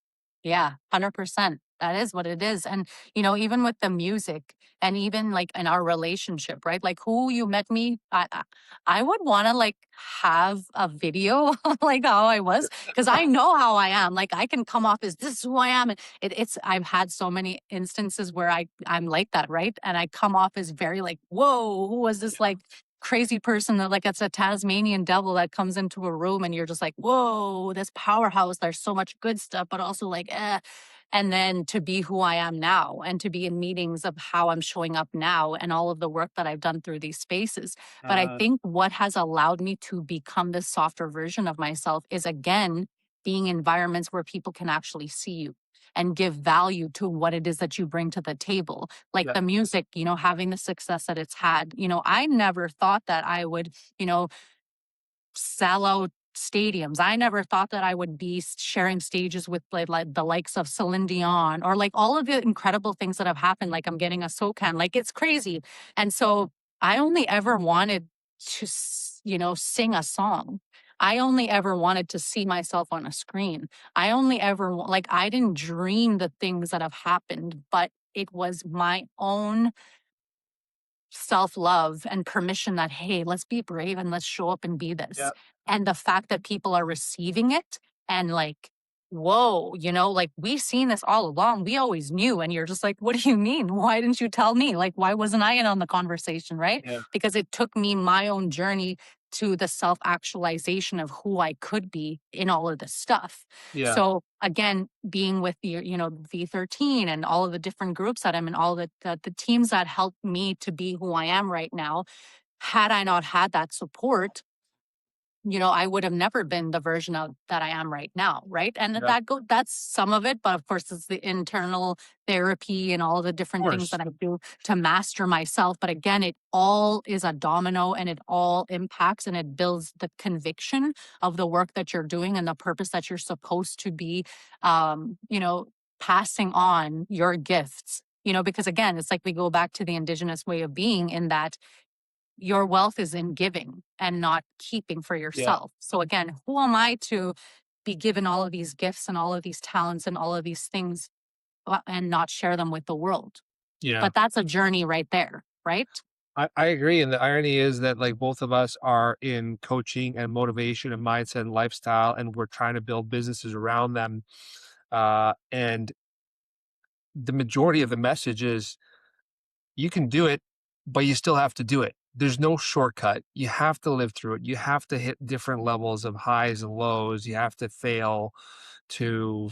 Yeah, 100%. That is what it is. And, even with the music and even like in our relationship, right? Like who you met me, I would want to like have a video of like how I was, because I know how I am. Like I can come off as this is who I am. And I've had so many instances where I'm like that, right? And I come off as very like, whoa, who was this like crazy person that like it's a Tasmanian devil that comes into a room and you're just like, whoa, this powerhouse. There's so much good stuff, but also like, eh. And then to be who I am now and to be in meetings of how I'm showing up now and all of the work that I've done through these spaces. But I Uh, think what has allowed me to become this softer version of myself is again being in environments where people can actually see you and give value to what it is that you bring to the table, like yeah, the music, having the success that it's had. I never thought that I would, you know, sell out stadiums. I never thought that I would be sharing stages with like the likes of Celine Dion or like all of the incredible things that have happened. Like I'm getting a SOCAN, like it's crazy. And so I only ever wanted to, sing a song. I only ever wanted to see myself on a screen. I only ever, like, I didn't dream the things that have happened, but it was my own self-love and permission that, hey, let's be brave and let's show up and be this. yeah, And the fact that people are receiving it and like, whoa, like we've seen this all along. We always knew. And you're just like, what do you mean? Why didn't you tell me? Like, why wasn't I in on the conversation? Right. yeah, Because it took me my own journey to the self actualization of who I could be in all of this stuff. yeah, So again, being with the, V13 and all of the different groups that I'm in, all the teams that helped me to be who I am right now, had I not had that support, I would have never been the version of that I am right now, right? And Yeah. Of that's some of it, but of course it's the internal therapy and all the different things course. that I do to master myself. But again, it all is a domino and it all impacts and it builds the conviction of the work that you're doing and the purpose that you're supposed to be passing on your gifts. Because again, it's like we go back to the Indigenous way of being in that your wealth is in giving and not keeping for Yeah. yourself. So again, who am I to be given all of these gifts and all of these talents and all of these things and not share them with the world? Yeah. But that's a journey right there, right? I agree. And the irony is that like both of us are in coaching and motivation and mindset and lifestyle, and we're trying to build businesses around them. And the majority of the message is you can do it, but you still have to do it. There's no shortcut. You have to live through it. You have to hit different levels of highs and lows. You have to fail to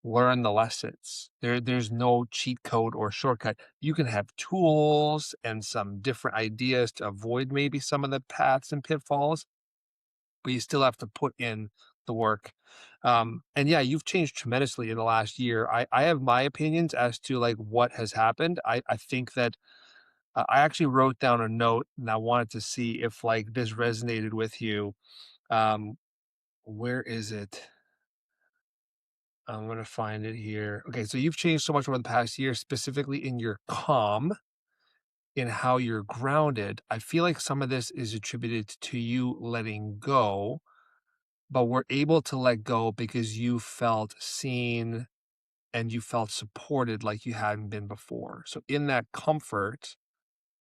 learn the lessons. There's no cheat code or shortcut. You can have tools and some different ideas to avoid maybe some of the paths and pitfalls, but you still have to put in the work. And yeah, you've changed tremendously in the last year. I have my opinions as to like what has happened. I think that I actually wrote down a note and I wanted to see if like this resonated with you. Um, where is it? I'm gonna find it here. Okay, so you've changed so much over the past year, specifically in your calm, in how you're grounded. I feel like some of this is attributed to you letting go, but we're able to let go because you felt seen and you felt supported like you hadn't been before. So in that comfort,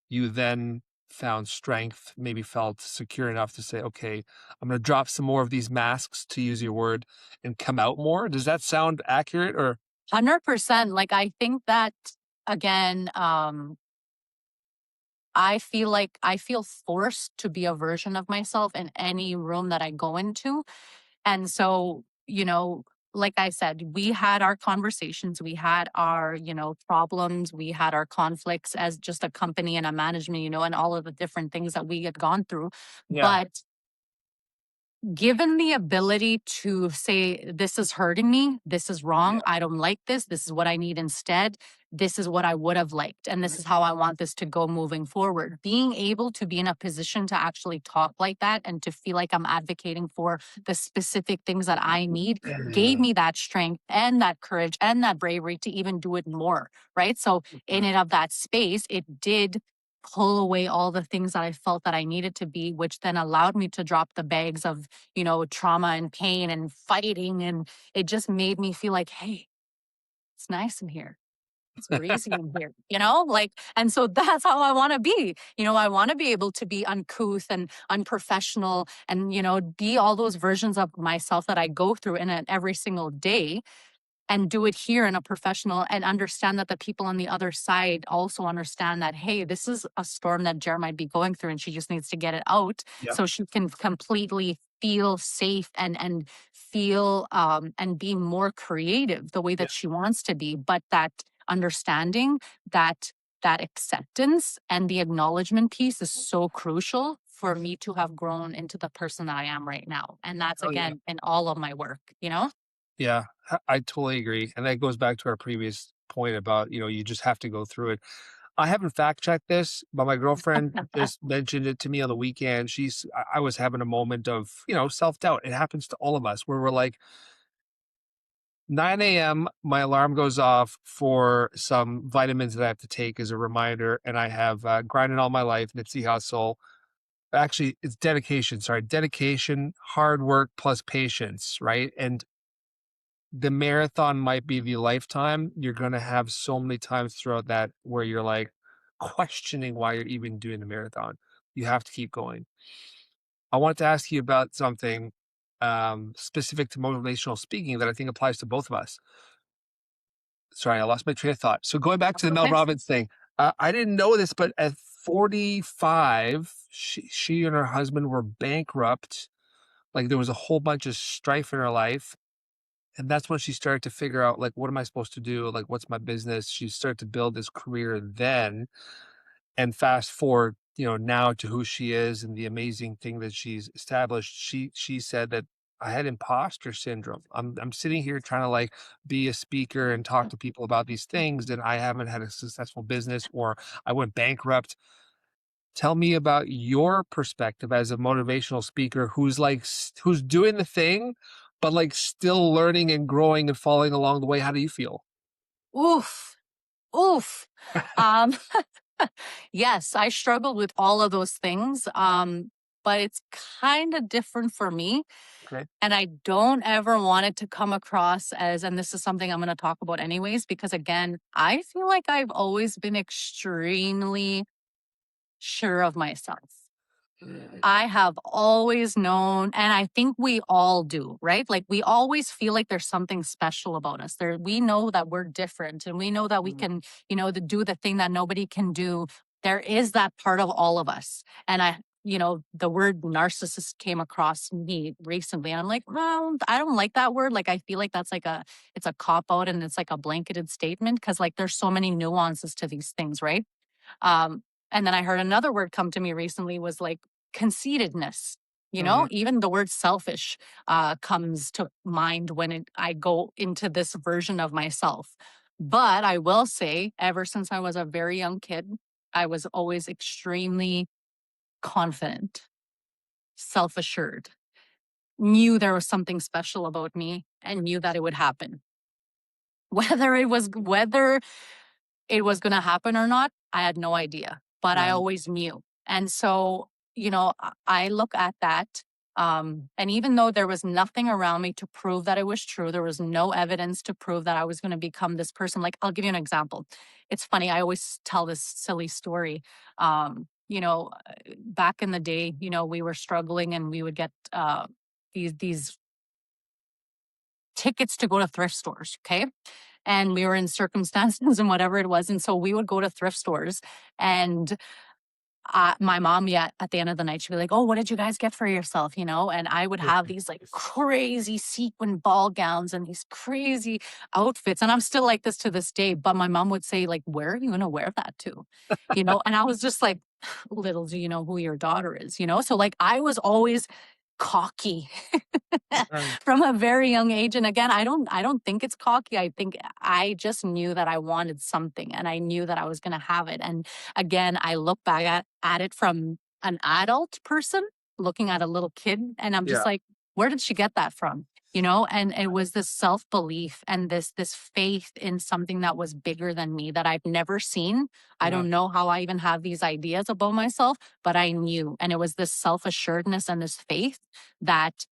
you then found strength, maybe felt secure enough to say, okay, I'm going to drop some more of these masks, to use your word, and come out more. Does that sound accurate or? 100%. Like I think that again, I feel forced to be a version of myself in any room that I go into. And so, like I said, we had our conversations, we had our, problems, we had our conflicts as just a company and a management, and all of the different things that we had gone through. Yeah. But given the ability to say, this is hurting me, this is wrong, Yeah. I don't like this is what I need instead, this is what I would have liked, and this is how I want this to go moving forward. Being able to be in a position to actually talk like that and to feel like I'm advocating for the specific things that I need gave me that strength and that courage and that bravery to even do it more, right? So, in and of that space, it did pull away all the things that I felt that I needed to be, which then allowed me to drop the bags of trauma and pain and fighting. And it just made me feel like, hey, it's nice in here. It's breezy in here, and so that's how I want to be. I want to be able to be uncouth and unprofessional and, be all those versions of myself that I go through in an every single day and do it here in a professional and understand that the people on the other side also understand that, hey, this is a storm that Jer might be going through and she just needs to get it out Yeah. so she can completely feel safe and feel and be more creative the way Yeah. that she wants to be. But that understanding, that acceptance and the acknowledgement piece is so crucial for me to have grown into the person that I am right now. And that's Oh yeah. again in all of my work. Yeah. I totally agree. And that goes back to our previous point about, you just have to go through it. I haven't fact checked this, but my girlfriend just mentioned it to me on the weekend. I was having a moment of, self doubt. It happens to all of us where we're like, 9 a.m., my alarm goes off for some vitamins that I have to take as a reminder. And I have grinded all my life, Nipsey Hustle. Actually, it's dedication. Sorry, dedication, hard work plus patience, right? And the marathon might be the lifetime. You're going to have so many times throughout that where you're like questioning why you're even doing the marathon. You have to keep going. I wanted to ask you about something specific to motivational speaking that I think applies to both of us. Sorry, I lost my train of thought. So going back to That's the Mel okay. Robbins thing, I didn't know this, but at 45, she and her husband were bankrupt. Like there was a whole bunch of strife in her life. And that's when she started to figure out, like, what am I supposed to do? Like, what's my business? She started to build this career then. And fast forward now to who she is and the amazing thing that she's established, she said that I had imposter syndrome. I'm sitting here trying to like be a speaker and talk to people about these things, and I haven't had a successful business, or I went bankrupt. Tell me about your perspective as a motivational speaker who's like who's doing the thing, but like still learning and growing and falling along the way. How do you feel? Oof. Oof. Um, yes, I struggle with all of those things. But it's kind of different for me. Okay. And I don't ever want it to come across as, and this is something I'm going to talk about anyways, because again, I feel like I've always been extremely sure of myself. I have always known, and I think we all do, right? Like we always feel like there's something special about us. There, we know that we're different, and we know that we Mhm. can, to do the thing that nobody can do. There is that part of all of us, and the word narcissist came across me recently, and I'm like, well, I don't like that word. Like I feel like that's like it's a cop out, and it's like a blanketed statement because like there's so many nuances to these things, right? Um, and then I heard another word come to me recently was like conceitedness. Mhm. Even the word selfish comes to mind when I go into this version of myself. But I will say, ever since I was a very young kid, I was always extremely confident, self assured, knew there was something special about me, and knew that it would happen. Whether it was going to happen or not, I had no idea, but I Right. always knew. And so, I look at that. And even though there was nothing around me to prove that it was true, there was no evidence to prove that I was going to become this person. Like, I'll give you an example. It's funny. I always tell this silly story. Back in the day, we were struggling and we would get these tickets to go to thrift stores. Okay. And we were in circumstances and whatever it was. And so we would go to thrift stores and my mom, yeah, at the end of the night, she'd be like, "Oh, what did you guys get for yourself?" And I would have these like crazy sequin ball gowns and these crazy outfits. And I'm still like this to this day. But my mom would say, like, "Where are you going to wear that to?" And I was just like, little do you know who your daughter is. So like I was always cocky Right. from a very young age. And again, I don't think it's cocky. I think I just knew that I wanted something and I knew that I was going to have it. And again, I look back at it from an adult person looking at a little kid, and I'm just Yeah. like, where did she get that from? And it was this self-belief and this faith in something that was bigger than me that I've never seen. I Mhm. don't know how I even have these ideas about myself, but I knew. And it was this self-assuredness and this faith that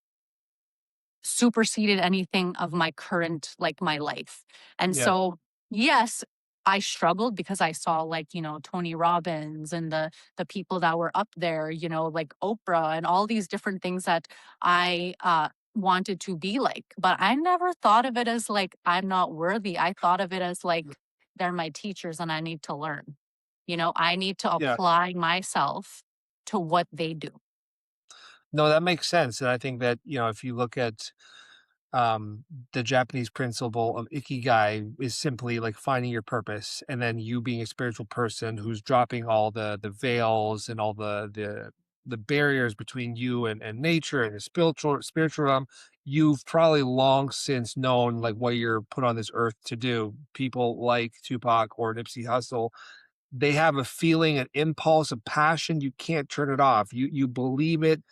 superseded anything of my current, like my life. And Yeah. so, yes, I struggled because I saw like, Tony Robbins and the people that were up there, like Oprah and all these different things that I wanted to be like. But I never thought of it as like I'm not worthy. I thought of it as like they're my teachers and I need to learn. I need to Yeah. apply myself to what they do. No, that makes sense. And I think that, if you look at um, the Japanese principle of ikigai is simply like finding your purpose, and then you being a spiritual person who's dropping all the veils and all the barriers between you and nature and the spiritual realm. You've probably long since known like what you're put on this earth to do. People like Tupac or Nipsey Hussle, they have a feeling, an impulse, a passion. You can't turn it off. You believe it.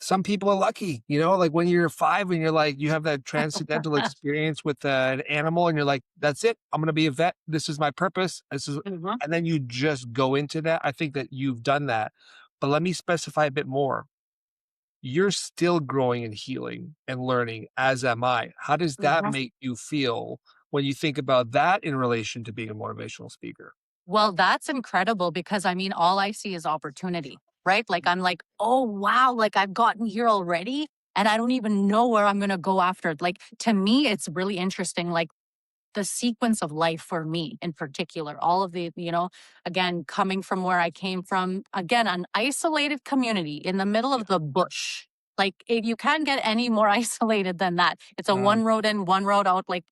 Some people are lucky, like when you're 5 and you're like, you have that transcendental experience with an animal and you're like, that's it. I'm going to be a vet. This is my purpose. Mhm. And then you just go into that. I think that you've done that. But let me specify a bit more. You're still growing and healing and learning, as am I. How does that Mhm. make you feel when you think about that in relation to being a motivational speaker? Well, that's incredible because I mean, all I see is opportunity, right? Like, I'm like, oh, wow, like I've gotten here already and I don't even know where I'm going to go after. Like, to me, it's really interesting. Like, the sequence of life for me in particular, all of again, coming from where I came from, again, an isolated community in the middle of the bush. Like, if you can't get any more isolated than that, it's a Uh, one road in, one road out, like,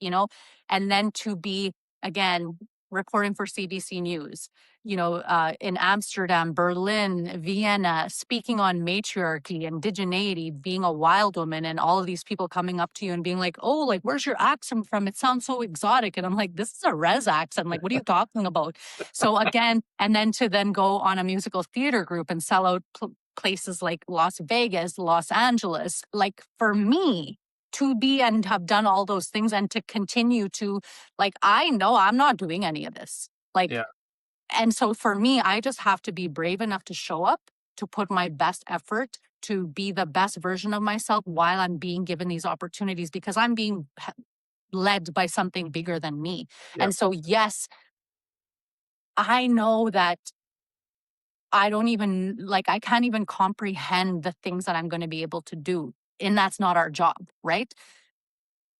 and then to be, again, reporting for CBC News, in Amsterdam, Berlin, Vienna, speaking on matriarchy, indigeneity, being a wild woman, and all of these people coming up to you and being like, oh, like, where's your accent from? It sounds so exotic. And I'm like, this is a res accent. Like, what are you talking about? So again, and then to then go on a musical theater group and sell out places like Las Vegas, Los Angeles, like for me, to be and have done all those things and to continue to, like, I know I'm not doing any of this. Like, Yeah. and so for me, I just have to be brave enough to show up, to put my best effort, to be the best version of myself while I'm being given these opportunities because I'm being led by something bigger than me. Yeah. And so, yes, I know that I don't even like, I can't even comprehend the things that I'm going to be able to do. And that's not our job, right?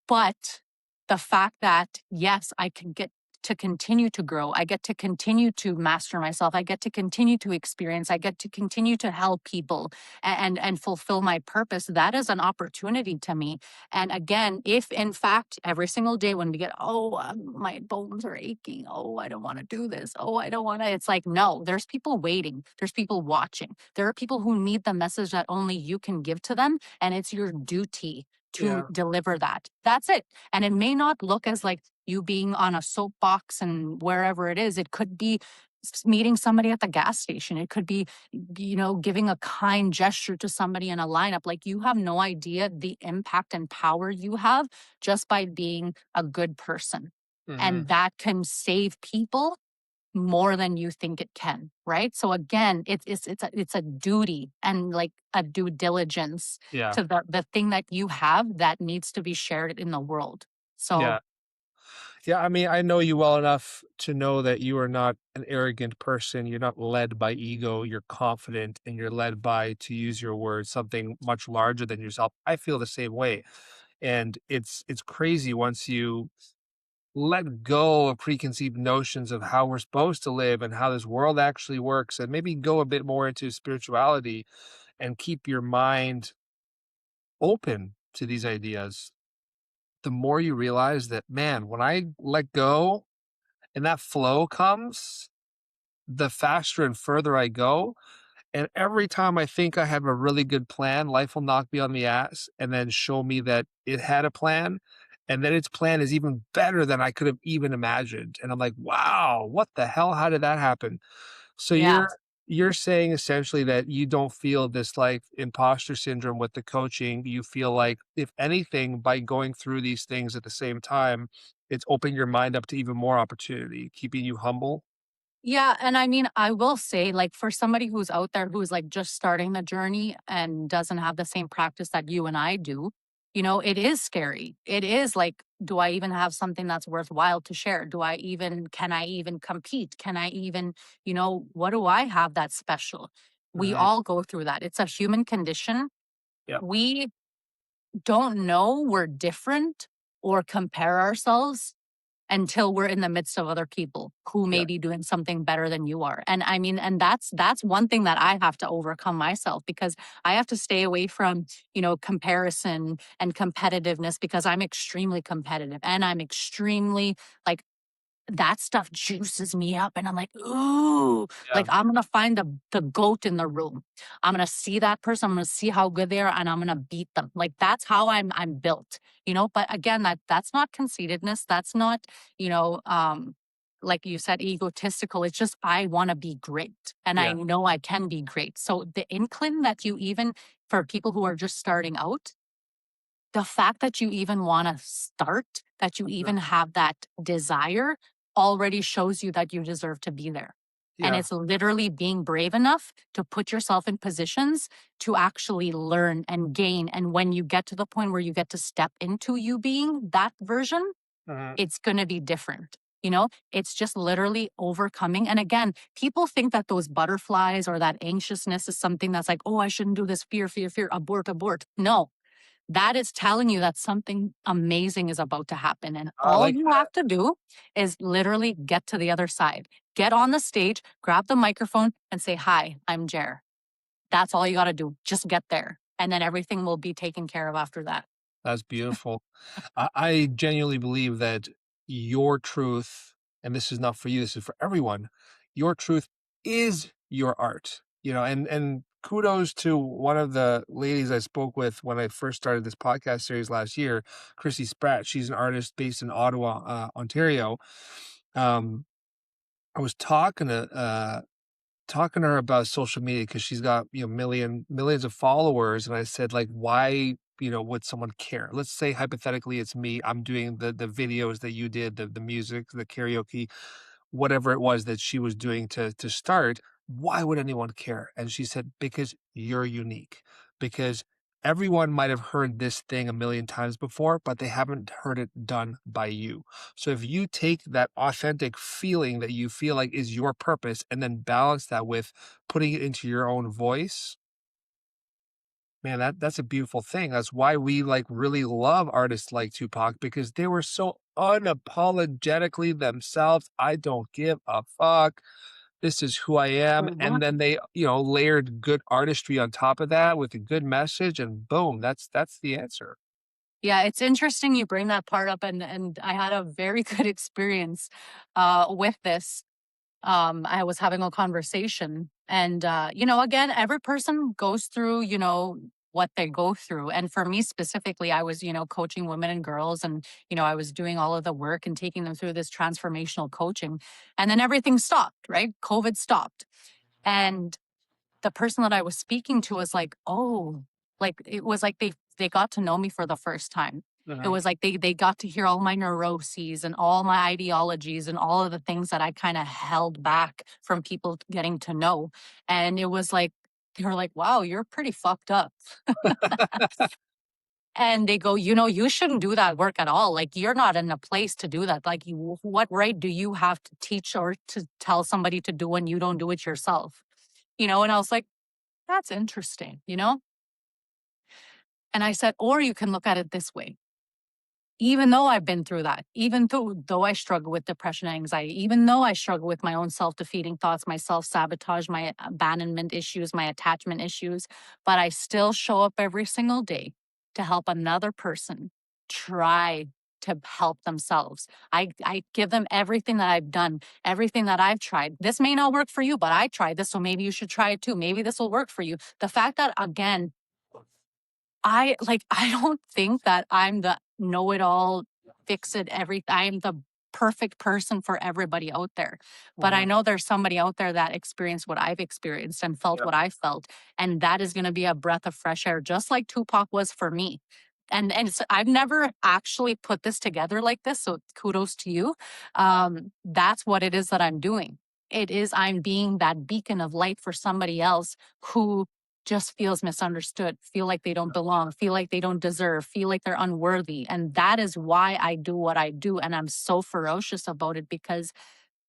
But the fact that, yes, I can get to continue to grow, I get to continue to master myself, I get to continue to experience, I get to continue to help people and fulfill my purpose, that is an opportunity to me. And again, if in fact every single day when we get, oh, my bones are aching, oh, I don't want to do this, oh, I don't want to, it's like, no, there's people waiting, there's people watching, there are people who need the message that only you can give to them, and it's your duty to Yeah. deliver that. That's it. And it may not look as like you being on a soapbox and wherever it is. It could be meeting somebody at the gas station. It could be, giving a kind gesture to somebody in a lineup. Like, you have no idea the impact and power you have just by being a good person. Hmm. And that can save people more than you think it can, right? So again, it's a duty and like a due diligence Yeah. to the thing that you have that needs to be shared in the world. So Yeah. Yeah, I mean, I know you well enough to know that you are not an arrogant person. You're not led by ego. You're confident and you're led by, to use your words, something much larger than yourself. I feel the same way. And it's crazy once you let go of preconceived notions of how we're supposed to live and how this world actually works, and maybe go a bit more into spirituality and keep your mind open to these ideas. The more you realize that, man, when I let go and that flow comes, the faster and further I go. And every time I think I have a really good plan, life will knock me on the ass and then show me that it had a plan. And then its plan is even better than I could have even imagined. And I'm like, wow, what the hell? How did that happen? So yeah. you're saying essentially that you don't feel this like imposter syndrome with the coaching. You feel like, if anything, by going through these things at the same time, it's opening your mind up to even more opportunity, keeping you humble. Yeah, and I mean, I will say, like, for somebody who's out there who's like just starting the journey and doesn't have the same practice that you and I do, it is scary. It is like, do I even have something that's worthwhile to share? Can I even compete? Can I even, what do I have that's special? We Mhm. all go through that. It's a human condition. Yep. We don't know we're different or compare ourselves until we're in the midst of other people who Yeah. may be doing something better than you are. And I mean, and that's one thing that I have to overcome myself, because I have to stay away from, comparison and competitiveness, because I'm extremely competitive and I'm extremely, like, that stuff juices me up and I'm like, ooh, Yeah. like, I'm gonna find the goat in the room. I'm gonna see that person, I'm gonna see how good they are, and I'm gonna beat them. Like, that's how I'm built, But again, that's not conceitedness. That's not, you know, um, like you said, egotistical. It's just, I wanna be great. And I Yeah. know I can be great. So the incline that you even, for people who are just starting out, the fact that you even want to start, that you Mhm. even have that desire, already shows you that you deserve to be there. And Yeah. it's literally being brave enough to put yourself in positions to actually learn and gain. And when you get to the point where you get to step into you being that version, Mhm. it's going to be different. It's just literally overcoming. And again, people think that those butterflies or that anxiousness is something that's like, oh, I shouldn't do this, fear, fear, fear, abort, abort. No, that is telling you that something amazing is about to happen. And I all like you that. have to do is literally get to the other side. Get on the stage, grab the microphone, and say, hi, I'm Ger. That's all you got to do. Just get there. And then everything will be taken care of after that. That's beautiful. I genuinely believe that your truth and this is not for you, this is for everyone. Your truth is your art, and kudos to one of the ladies I spoke with when I first started this podcast series last year, Chrissy Spratt. She's an artist based in Ottawa, Ontario. Um, I was talking to her about social media because she's got millions of followers, and I said, like, why would someone care? Let's say hypothetically it's me. I'm doing the videos that you did, the music, the karaoke, whatever it was that she was doing to start. Why would anyone care? And she said, because you're unique, because everyone might have heard this thing a million times before, but they haven't heard it done by you. So if you take that authentic feeling that you feel like is your purpose and then balance that with putting it into your own voice, man, that's a beautiful thing. That's why we like really love artists like Tupac, because they were so unapologetically themselves. I don't give a fuck. This is who I am. And then they, layered good artistry on top of that with a good message, and boom, that's the answer. Yeah, it's interesting you bring that part up, and I had a very good experience with this. I was having a conversation, and again, every person goes through, what they go through. And for me specifically, I was, coaching women and girls, and I was doing all of the work and taking them through this transformational coaching. And then everything stopped, right? COVID stopped. And the person that I was speaking to was like, "Oh," like it was like they got to know me for the first time. It Uh-huh. was like they got to hear all my neuroses and all my ideologies and all of the things that I kind of held back from people getting to know. And it was like they were like, "Wow, you're pretty fucked up." And they go, "You shouldn't do that work at all. Like, you're not in a place to do that. Like, what right do you have to teach or to tell somebody to do when you don't do it yourself?" And I was like, that's interesting. And I said, or you can look at it this way. Even though I've been through that, even though I struggle with depression and anxiety, even though I struggle with my own self-defeating thoughts, my self-sabotage, my abandonment issues, my attachment issues, but I still show up every single day to help another person try to help themselves. I give them everything that I've done, everything that I've tried. This may not work for you, but I tried this, so maybe you should try it too. Maybe this will work for you. The fact that, again, I don't think that I'm the know-it-all, fix it every I'm the perfect person for everybody out there. But I Uh-huh. know there's somebody out there that experienced what I've experienced and felt Yeah. what I felt. And that is gonna be a breath of fresh air, just like Tupac was for me. And I've never actually put this together like this. So kudos to you. That's what it is that I'm doing. It is I'm being that beacon of light for somebody else who just feels misunderstood, feel like they don't belong, feel like they don't deserve, feel like they're unworthy. And that is why I do what I do. And I'm so ferocious about it because,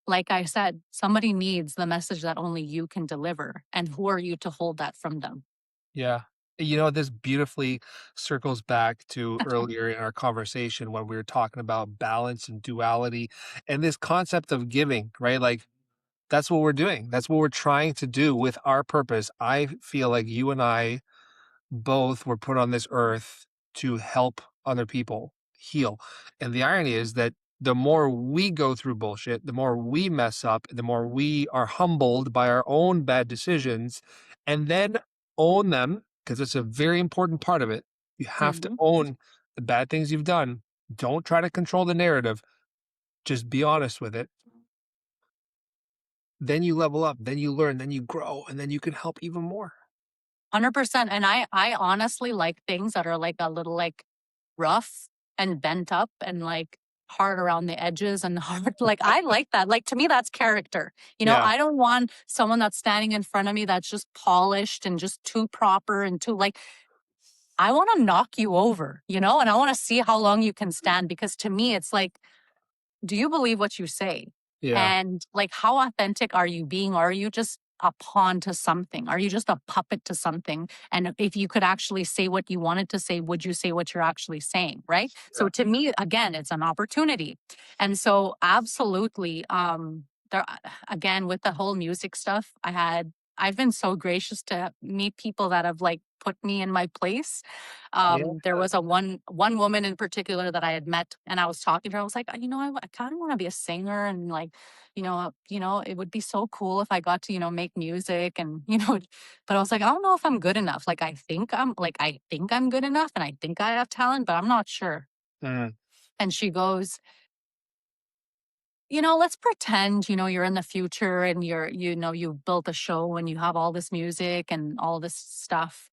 like I said, somebody needs the message that only you can deliver. And who are you to hold that from them? Yeah. This beautifully circles back to earlier in our conversation when we were talking about balance and duality and this concept of giving, right? Like, that's what we're doing. That's what we're trying to do with our purpose. I feel like you and I both were put on this earth to help other people heal. And the irony is that the more we go through bullshit, the more we mess up, the more we are humbled by our own bad decisions, and then own them, because it's a very important part of it. You have to Mhm. own the bad things you've done. Don't try to control the narrative. Just be honest with it. Then you level up, then you learn, then you grow, and then you can help even more. 100%. And I honestly like things that are like a little like rough and bent up and like hard around the edges and hard. Like I like that. Like to me, that's character. Yeah. I don't want someone that's standing in front of me that's just polished and just too proper and too like, I want to knock you over, and I want to see how long you can stand because to me, it's like, do you believe what you say? Yeah. And like, how authentic are you being? Or are you just a pawn to something? Are you just a puppet to something? And if you could actually say what you wanted to say, would you say what you're actually saying? Right. Yeah. So to me, again, it's an opportunity. And so absolutely, there again with the whole music stuff, I had I've been so gracious to meet people that have like put me in my place. Yeah. There was a one woman in particular that I had met, and I was talking to her. I was like, I kind of want to be a singer, and like, it would be so cool if I got to, make music, and but I was like, I don't know if I'm good enough. Like, I think I'm good enough, and I think I have talent, but I'm not sure. Mm, And she goes, let's pretend, you're in the future and you built a show and you have all this music and all this stuff.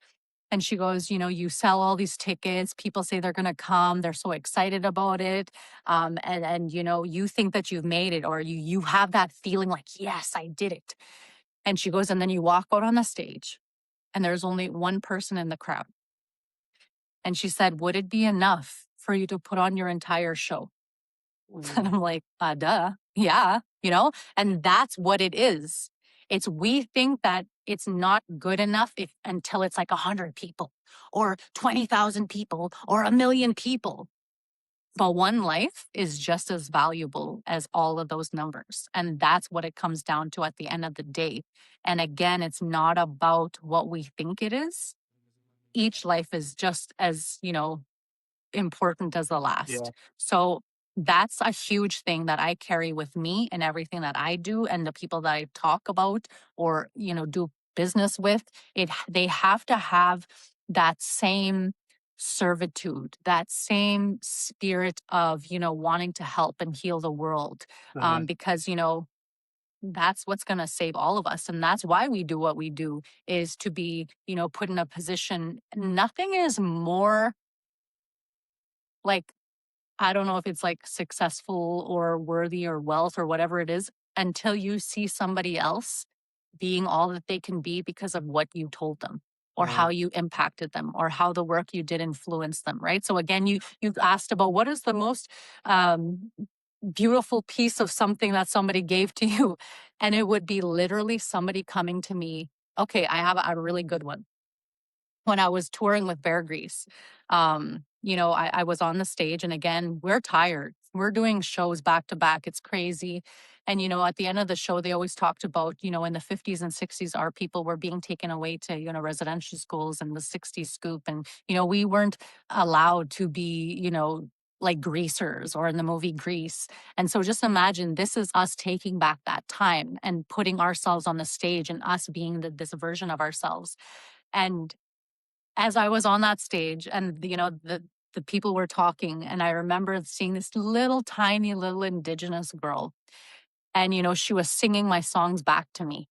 And she goes, you sell all these tickets. People say they're going to come. They're so excited about it. And you think that you've made it, or you have that feeling like, yes, I did it. And she goes, and then you walk out on the stage and there's only one person in the crowd. And she said, would it be enough for you to put on your entire show? And mm, I'm like, duh. Yeah, and that's what it is. It's we think that it's not good enough until it's like 100 people or 20,000 people or 1 million people. But one life is just as valuable as all of those numbers. And that's what it comes down to at the end of the day. And again, it's not about what we think it is. Each life is just as, important as the yeah. last. So that's a huge thing that I carry with me and everything that I do and the people that I talk about or, do business with. They have to have that same servitude, that same spirit of, wanting to help and heal the world. Mhm. Because, that's what's going to save all of us. And that's why we do what we do, is to be, put in a position. Nothing is more like, I don't know if it's like successful or worthy or wealth or whatever it is, until you see somebody else being all that they can be because of what you told them or how Mm, you impacted them or how the work you did influenced them, right? So again, you've asked about what is the most um, beautiful piece of something that somebody gave to you, and it would be literally somebody coming to me. Okay, I have a really good one. When I was touring with Bear Grease, I was on the stage, and again, we're tired. We're doing shows back to back. It's crazy. And, at the end of the show, they always talked about, in the 50s and 60s, our people were being taken away to, residential schools, and the 60s scoop. And, we weren't allowed to be, like greasers or in the movie Grease. And so just imagine this is us taking back that time and putting ourselves on the stage and us being this version of ourselves. And as I was on that stage and, the people were talking, and I remember seeing this little tiny little Indigenous girl, and, she was singing my songs back to me.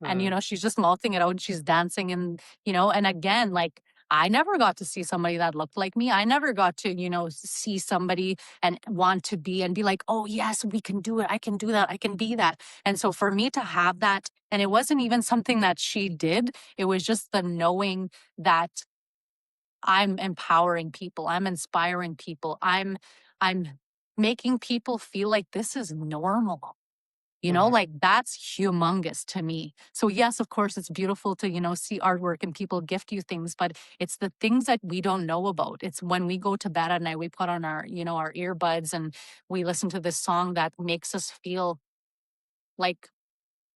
And, mhm, she's just mouthing it out and she's dancing and, and again, like, I never got to see somebody that looked like me. I never got to, see somebody and want to be and be like, oh, yes, we can do it. I can do that. I can be that. And so for me to have that, and it wasn't even something that she did, it was just the knowing that I'm empowering people, I'm inspiring people, I'm making people feel like this is normal. mhm. Like that's humongous to me. So yes, of course it's beautiful to, see artwork and people gift you things, but it's the things that we don't know about. It's when we go to bed at night, we put on our, our earbuds and we listen to this song that makes us feel like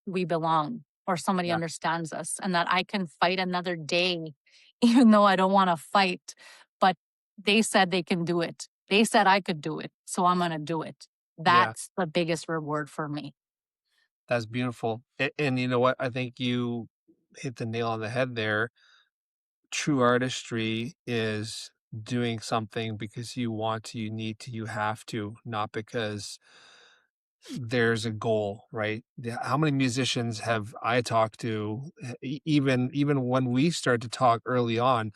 we belong or somebody Yeah, understands us and that I can fight another day, even though I don't want to fight. But they said they can do it. They said I could do it. So I'm going to do it. yeah, That's the biggest reward for me. that's beautiful. And you know what? I think you hit the nail on the head there. True artistry is doing something because you want to, you need to, you have to, not because there's a goal, right? How many musicians have I talked to, even when we start to talk early on,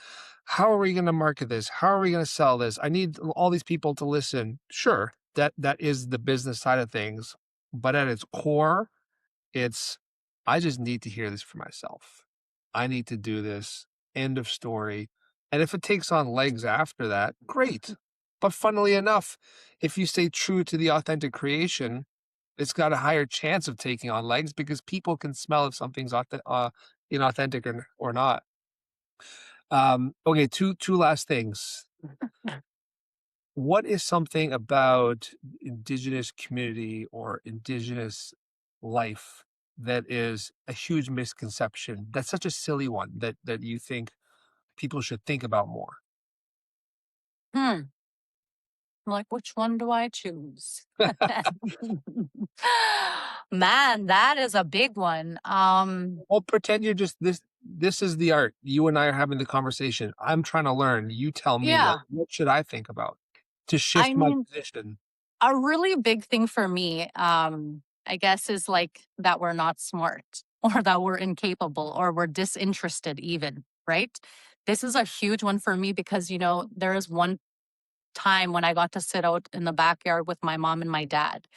how are we going to market this? How are we going to sell this? I need all these people to listen. Sure, that is the business side of things, but at its core, it's, I just need to hear this for myself. I need to do this. End of story. And if it takes on legs after that, great. But funnily enough, if you stay true to the authentic creation, it's got a higher chance of taking on legs because people can smell if something's inauthentic or not. Okay, two last things. What is something about Indigenous community or Indigenous life that is a huge misconception? That's such a silly one that you think people should think about more. Hmm. Like, which one do I choose? Man, that is a big one. Well, pretend you're just this is the art. You and I are having the conversation. I'm trying to learn. You tell me, like, Yeah, what should I think about to I shift my mean, position? a really big thing for me, I guess, is like that we're not smart or that we're incapable or we're disinterested, even, right? This is a huge one for me because, there is one time when I got to sit out in the backyard with my mom and my dad.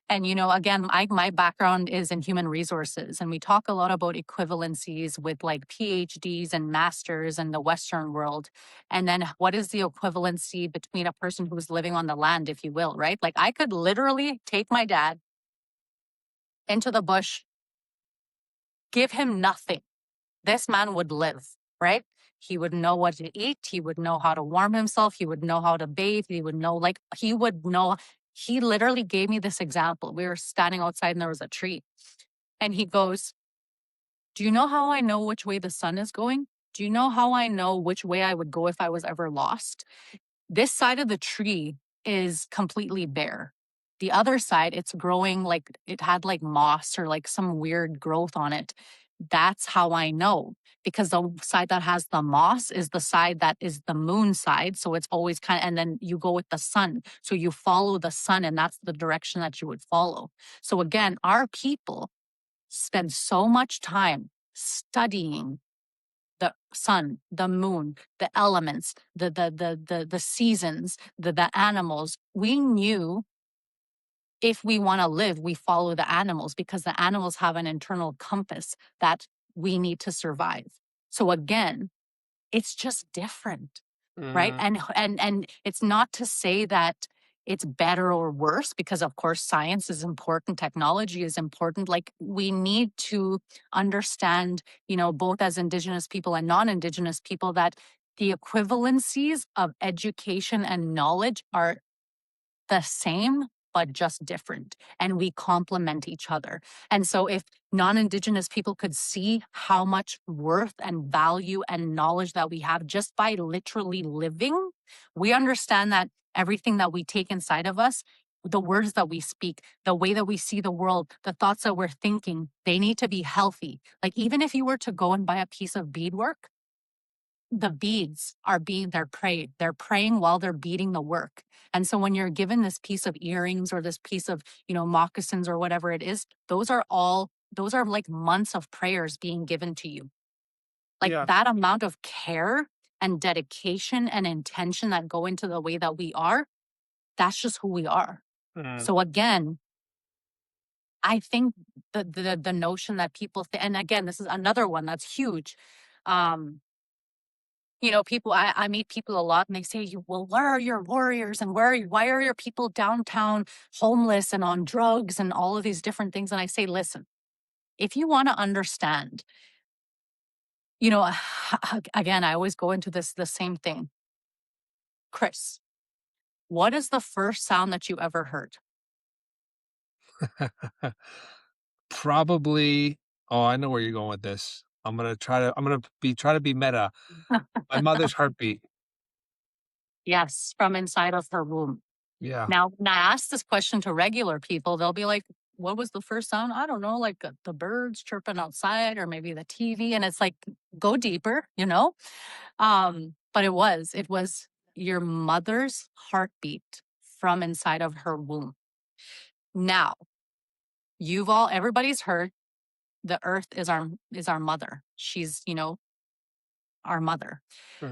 And, again, my background is in human resources, and we talk a lot about equivalencies with like PhDs and masters in the Western world. And then what is the equivalency between a person who's living on the land, if you will, right? Like I could literally take my dad into the bush, give him nothing. This man would live, right? He would know what to eat. He would know how to warm himself. He would know how to bathe. He would know, like, he would know. He literally gave me this example. We were standing outside and there was a tree. And he goes, "Do you know how I know which way the sun is going? Do you know how I know which way I would go if I was ever lost? This side of the tree is completely bare. The other side, it's growing like it had like moss or like some weird growth on it. That's how I know because the side that has the moss is the side that is the moon side. So it's always and then you go with the sun. So you follow the sun, and that's the direction that you would follow. So again, our people spend so much time studying the sun, the moon, the elements, the seasons, the animals. We knew if we want to live, we follow the animals because the animals have an internal compass that we need to survive. So again, it's just different, right? Mhm. And it's not to say that it's better or worse because of course science is important, technology is important. Like we need to understand, both as indigenous people and non-indigenous people that the equivalencies of education and knowledge are the same but just different, and we complement each other. And so if non-indigenous people could see how much worth and value and knowledge that we have just by literally living, we understand that everything that we take inside of us, the words that we speak, the way that we see the world, the thoughts that we're thinking, they need to be healthy. Like even if you were to go and buy a piece of beadwork, the beads are they're praying while they're beading the work. And so when you're given this piece of earrings or this piece of, moccasins or whatever it is, those are like months of prayers being given to you. Like Yeah. that amount of care and dedication and intention that go into the way that we are, that's just who we are. Mhm. So again, I think the notion that people and again, this is another one that's huge. Um, people, I meet people a lot and they say, well, where are your warriors and why are your people downtown homeless and on drugs and all of these different things? And I say, listen, if you want to understand, you know, again, I always go into the same thing. Chris, what is the first sound that you ever heard? Probably oh, I know where you're going with this. I'm gonna try to be meta. My mother's heartbeat. Yes, from inside of her womb. Yeah. Now, when I ask this question to regular people, they'll be like, what was the first sound? I don't know, like the birds chirping outside or maybe the TV. And it's like, go deeper, But it was your mother's heartbeat from inside of her womb. Now, everybody's heard the earth is our mother. She's, our mother.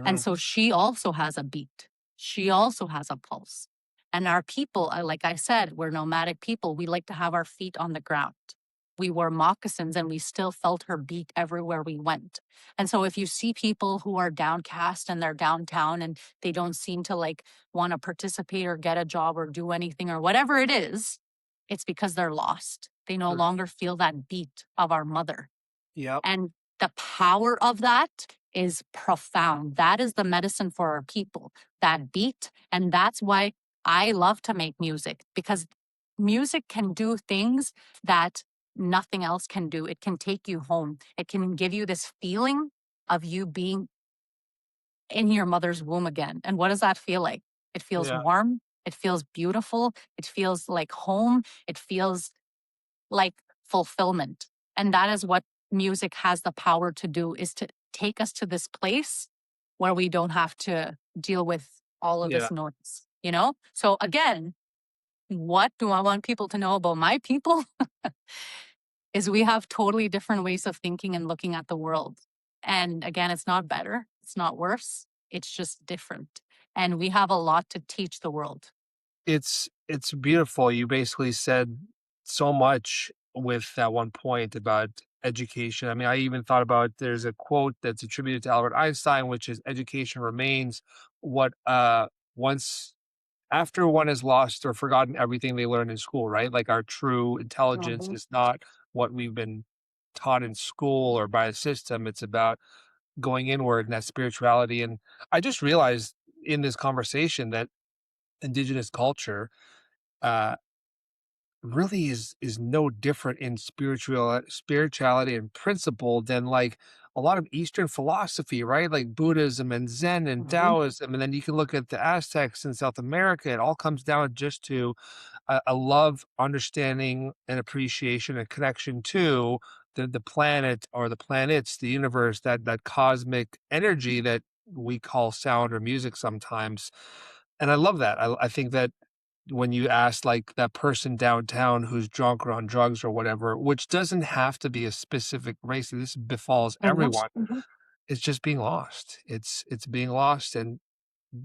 And Mhm. so she also has a beat. She also has a pulse. And our people, like I said, we're nomadic people. We like to have our feet on the ground. We wore moccasins and we still felt her beat everywhere we went. And so if you see people who are downcast and they're downtown and they don't seem to like want to participate or get a job or do anything or whatever it is, it's because they're lost. They no Mhm. longer feel that beat of our mother. Yep. And the power of that is profound. That is the medicine for our people, that beat. And that's why I love to make music because music can do things that nothing else can do. It can take you home. It can give you this feeling of you being in your mother's womb again. And what does that feel like? It feels Yeah. warm. It feels beautiful. It feels like home. It feels like fulfillment. And that is what music has the power to do, is to take us to this place where we don't have to deal with all of Yeah. this noise, you know? So again, what do I want people to know about my people? Is we have totally different ways of thinking and looking at the world. And again, it's not better, it's not worse, it's just different. And we have a lot to teach the world. It's beautiful. You basically said so much with that one point about education. I mean, I even thought about there's a quote that's attributed to Albert Einstein, which is education remains what once after one has lost or forgotten everything they learned in school, right? Like our true intelligence Mhm. is not what we've been taught in school or by a system. It's about going inward and that spirituality. And I just realized in this conversation that indigenous culture uh, really is no different in spirituality and principle than like a lot of Eastern philosophy, right? Like Buddhism and Zen and Mhm. Taoism, and then you can look at the Aztecs in South America. It all comes down just to a love, understanding, and appreciation and connection to the planet or the planets, the universe, that cosmic energy that we call sound or music sometimes. And I love that. I think that when you ask like that person downtown who's drunk or on drugs or whatever, which doesn't have to be a specific race, this befalls Mhm. everyone. Mhm. It's just being lost. It's being lost, and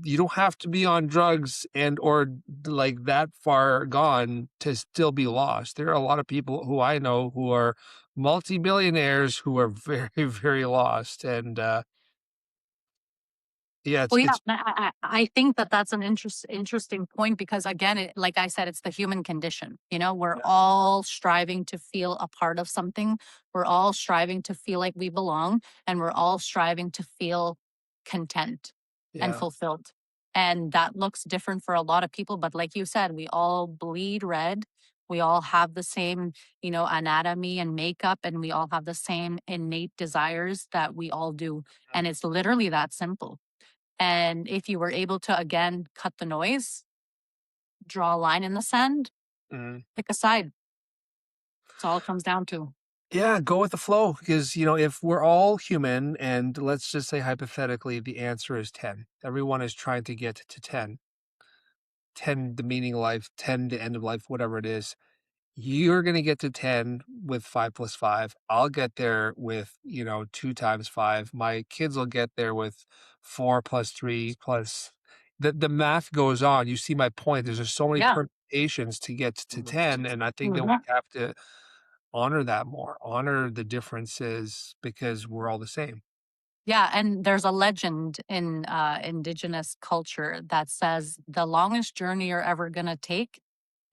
you don't have to be on drugs and or like that far gone to still be lost. There are a lot of people who I know who are multi-billionaires who are very, very lost. And yeah, Well, yeah, it's I think that that's an interesting point, because again, like I said, it's the human condition. You know, we're all striving to feel a part of something. We're all striving to feel like we belong, and we're all striving to feel content and yeah. fulfilled. And that looks different for a lot of people, but like you said, we all bleed red. We all have the same, anatomy and makeup, and we all have the same innate desires that we all do. And it's literally that simple. And if you were able to, again, cut the noise, draw a line in the sand, Mhm. pick a side. That's all it comes down to. Yeah, go with the flow because, if we're all human and let's just say hypothetically the answer is 10. Everyone is trying to get to 10. 10 the meaning of life, 10 the end of life, whatever it is. You're going to get to 10 with 5 plus 5. I'll get there with, 2 times 5. My kids will get there with 4 plus 3 plus the math goes on. You see my point. There's just so many Yeah. permutations to get to 10. And I think that we Mhm. have to honor that more, honor the differences because we're all the same. Yeah. And there's a legend in Indigenous culture that says the longest journey you're ever going to take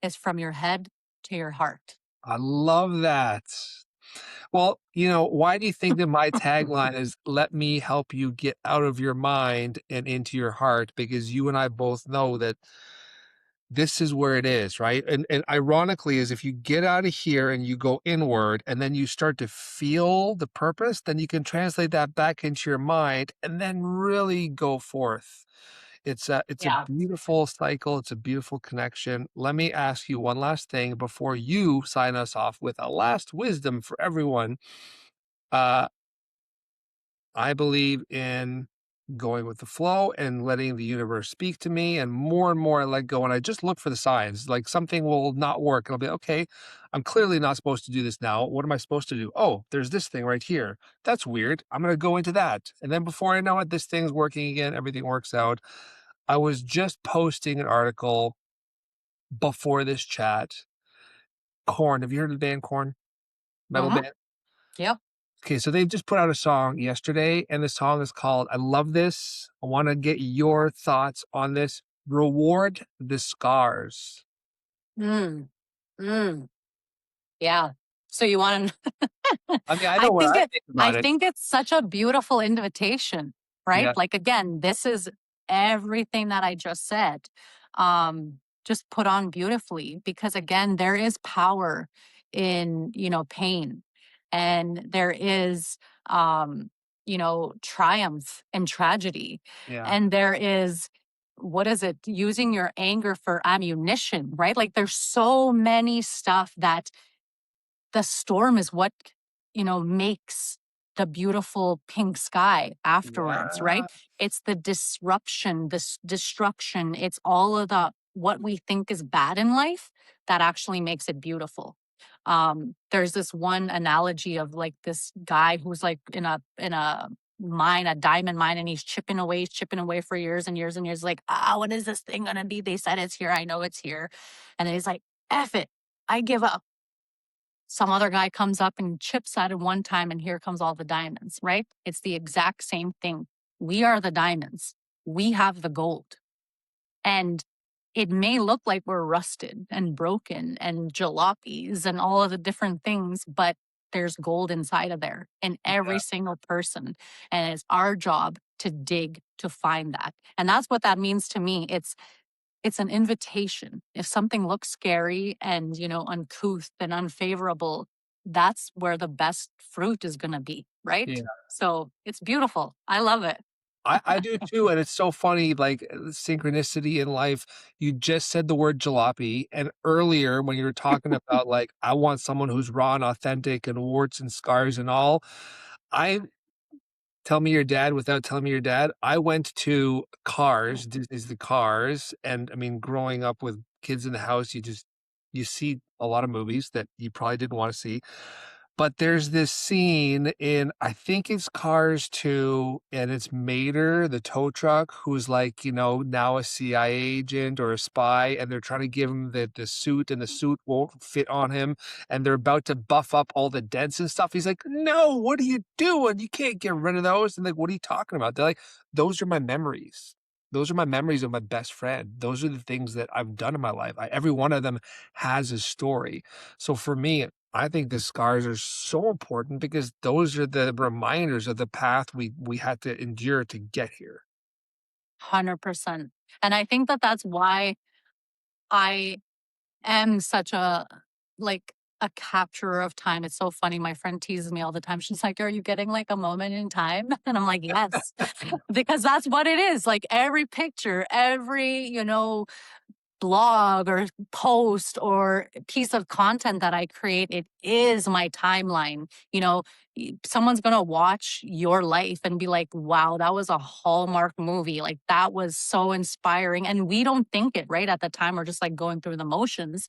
is from your head to your heart. I love that. Well, why do you think that my tagline is let me help you get out of your mind and into your heart? Because you and I both know that this is where it is, right? And ironically is if you get out of here and you go inward and then you start to feel the purpose, then you can translate that back into your mind and then really go forth. It's a Yeah. beautiful cycle. It's a beautiful connection. Let me ask you one last thing before you sign us off with a last wisdom for everyone. Uh, I believe in going with the flow and letting the universe speak to me. And more I let go. And I just look for the signs. Like something will not work. And I'll be, okay, I'm clearly not supposed to do this now. What am I supposed to do? Oh, there's this thing right here. That's weird. I'm going to go into that. And then before I know it, this thing's working again. Everything works out. I was just posting an article before this chat. Corn. Have you heard of the band Corn? Metal Hmm. band? Yep. Okay, so they've just put out a song yesterday, and the song is called I Love This. I want to get your thoughts on this. Reward the scars. Mm. Mm. Yeah. So you want to I mean, I I know what think I it think I about it. think it's such a beautiful invitation, right? Yeah. Like again, this is everything that I just said. Just put on beautifully, because again, there is power in, pain, and there is, um, triumph and tragedy. Yeah. And there is, what is it? Using your anger for ammunition, right? Like there's so many stuff that the storm is what, makes the beautiful pink sky afterwards, Yeah. right? It's the disruption, this destruction. It's all of the what we think is bad in life that actually makes it beautiful. There's this one analogy of like this guy who's like in a mine, a diamond mine, and he's chipping away for years and years and years. Like, what is this thing gonna be? They said it's here. I know it's here. And then he's like, F it. I give up. Some other guy comes up and chips at it one time, and here comes all the diamonds, right? It's the exact same thing. We are the diamonds. We have the gold. And it may look like we're rusted and broken and jalopies and all of the different things, but there's gold inside of there in every Yeah. single person. And it's our job to dig to find that. And that's what that means to me. It's an invitation. If something looks scary and, uncouth and unfavorable, that's where the best fruit is going to be, right? Yeah. So it's beautiful. I love it. I do too, and it's so funny, like, synchronicity in life. You just said the word jalopy, and earlier when you were talking about, like, I want someone who's raw and authentic and warts and scars and all, I tell me your dad without telling me your dad, I went to Cars, Disney's The Cars, and, I mean, growing up with kids in the house, you see a lot of movies that you probably didn't wanna see. But there's this scene in, I think it's Cars 2, and it's Mater, the tow truck, who's like, now a CIA agent or a spy, and they're trying to give him the suit, and the suit won't fit on him, and they're about to buff up all the dents and stuff. He's like, "No, what are you doing? You can't get rid of those." And like, "What are you talking about?" They're like, "Those are my memories. Those are my memories of my best friend. Those are the things that I've done in my life. Every one of them has a story." So for me, I think the scars are so important because those are the reminders of the path we had to endure to get here. 100%. And I think that that's why I am such like, a capturer of time. It's so funny. My friend teases me all the time. She's like, "Are you getting like a moment in time?" And I'm like, "Yes," because that's what it is. Like every picture, every, blog or post or piece of content that I create, it is my timeline. Someone's going to watch your life and be like, wow, that was a Hallmark movie. Like that was so inspiring. And we don't think it right at the time. We're just like going through the motions,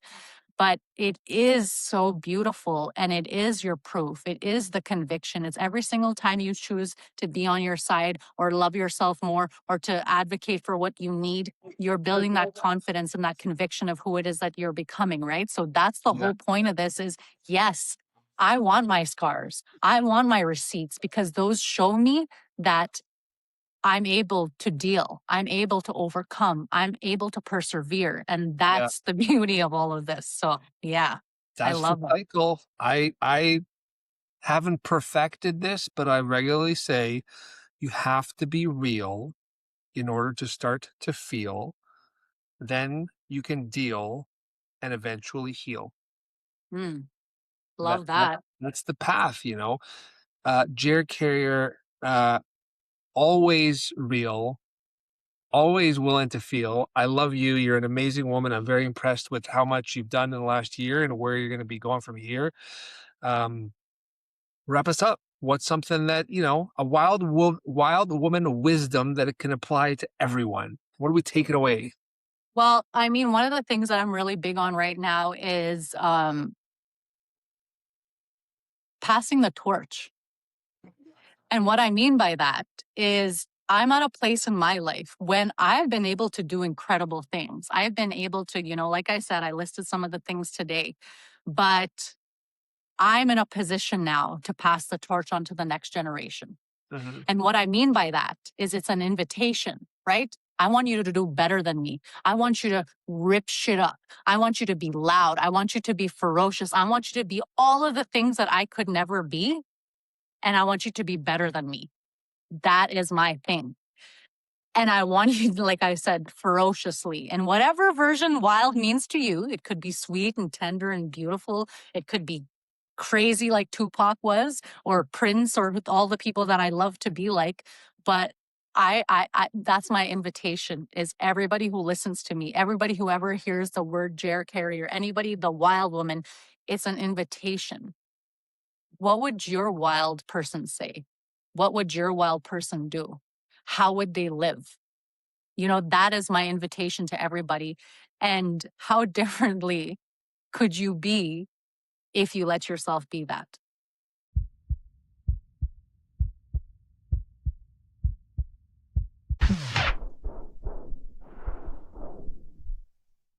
but it is so beautiful and it is your proof. It is the conviction. It's every single time you choose to be on your side or love yourself more or to advocate for what you need, you're building that confidence and that conviction of who it is that you're becoming, right? So that's the Yeah, whole point of this is yes, I want my scars. I want my receipts because those show me that I'm able to deal. I'm able to overcome. I'm able to persevere. And yeah. that's the beauty of all of this. So, yeah, I That's the love it. cycle. I haven't perfected this, but I regularly say you have to be real in order to start to feel. Then you can deal and eventually heal. Mm, That love that that. that's the path. Ger Carriere, always real, always willing to feel. I love you. You're an amazing woman. I'm very impressed with how much you've done in the last year and where you're going to be going from here. Um, Wrap us up. What's something that, a wild woman wisdom that it can apply to everyone? What do we take it away? Well, I mean, one of the things that I'm really big on right now is passing the torch. And what I mean by that is I'm at a place in my life when I've been able to do incredible things. I've been able to, like I said, I listed some of the things today, but I'm in a position now to pass the torch on to the next generation. Mhm. And what I mean by that is it's an invitation, right? I want you to do better than me. I want you to rip shit up. I want you to be loud. I want you to be ferocious. I want you to be all of the things that I could never be. And I want you to be better than me. That is my thing. And I want you, like I said, ferociously. And whatever version wild means to you, it could be sweet and tender and beautiful. It could be crazy like Tupac was, or Prince, or with all the people that I love to be like. But I that's my invitation, is everybody who listens to me, everybody who ever hears the word Ger Carriere, anybody, the wild woman, it's an invitation. What would your wild person say? What would your wild person do? How would they live? That is my invitation to everybody. And how differently could you be if you let yourself be that?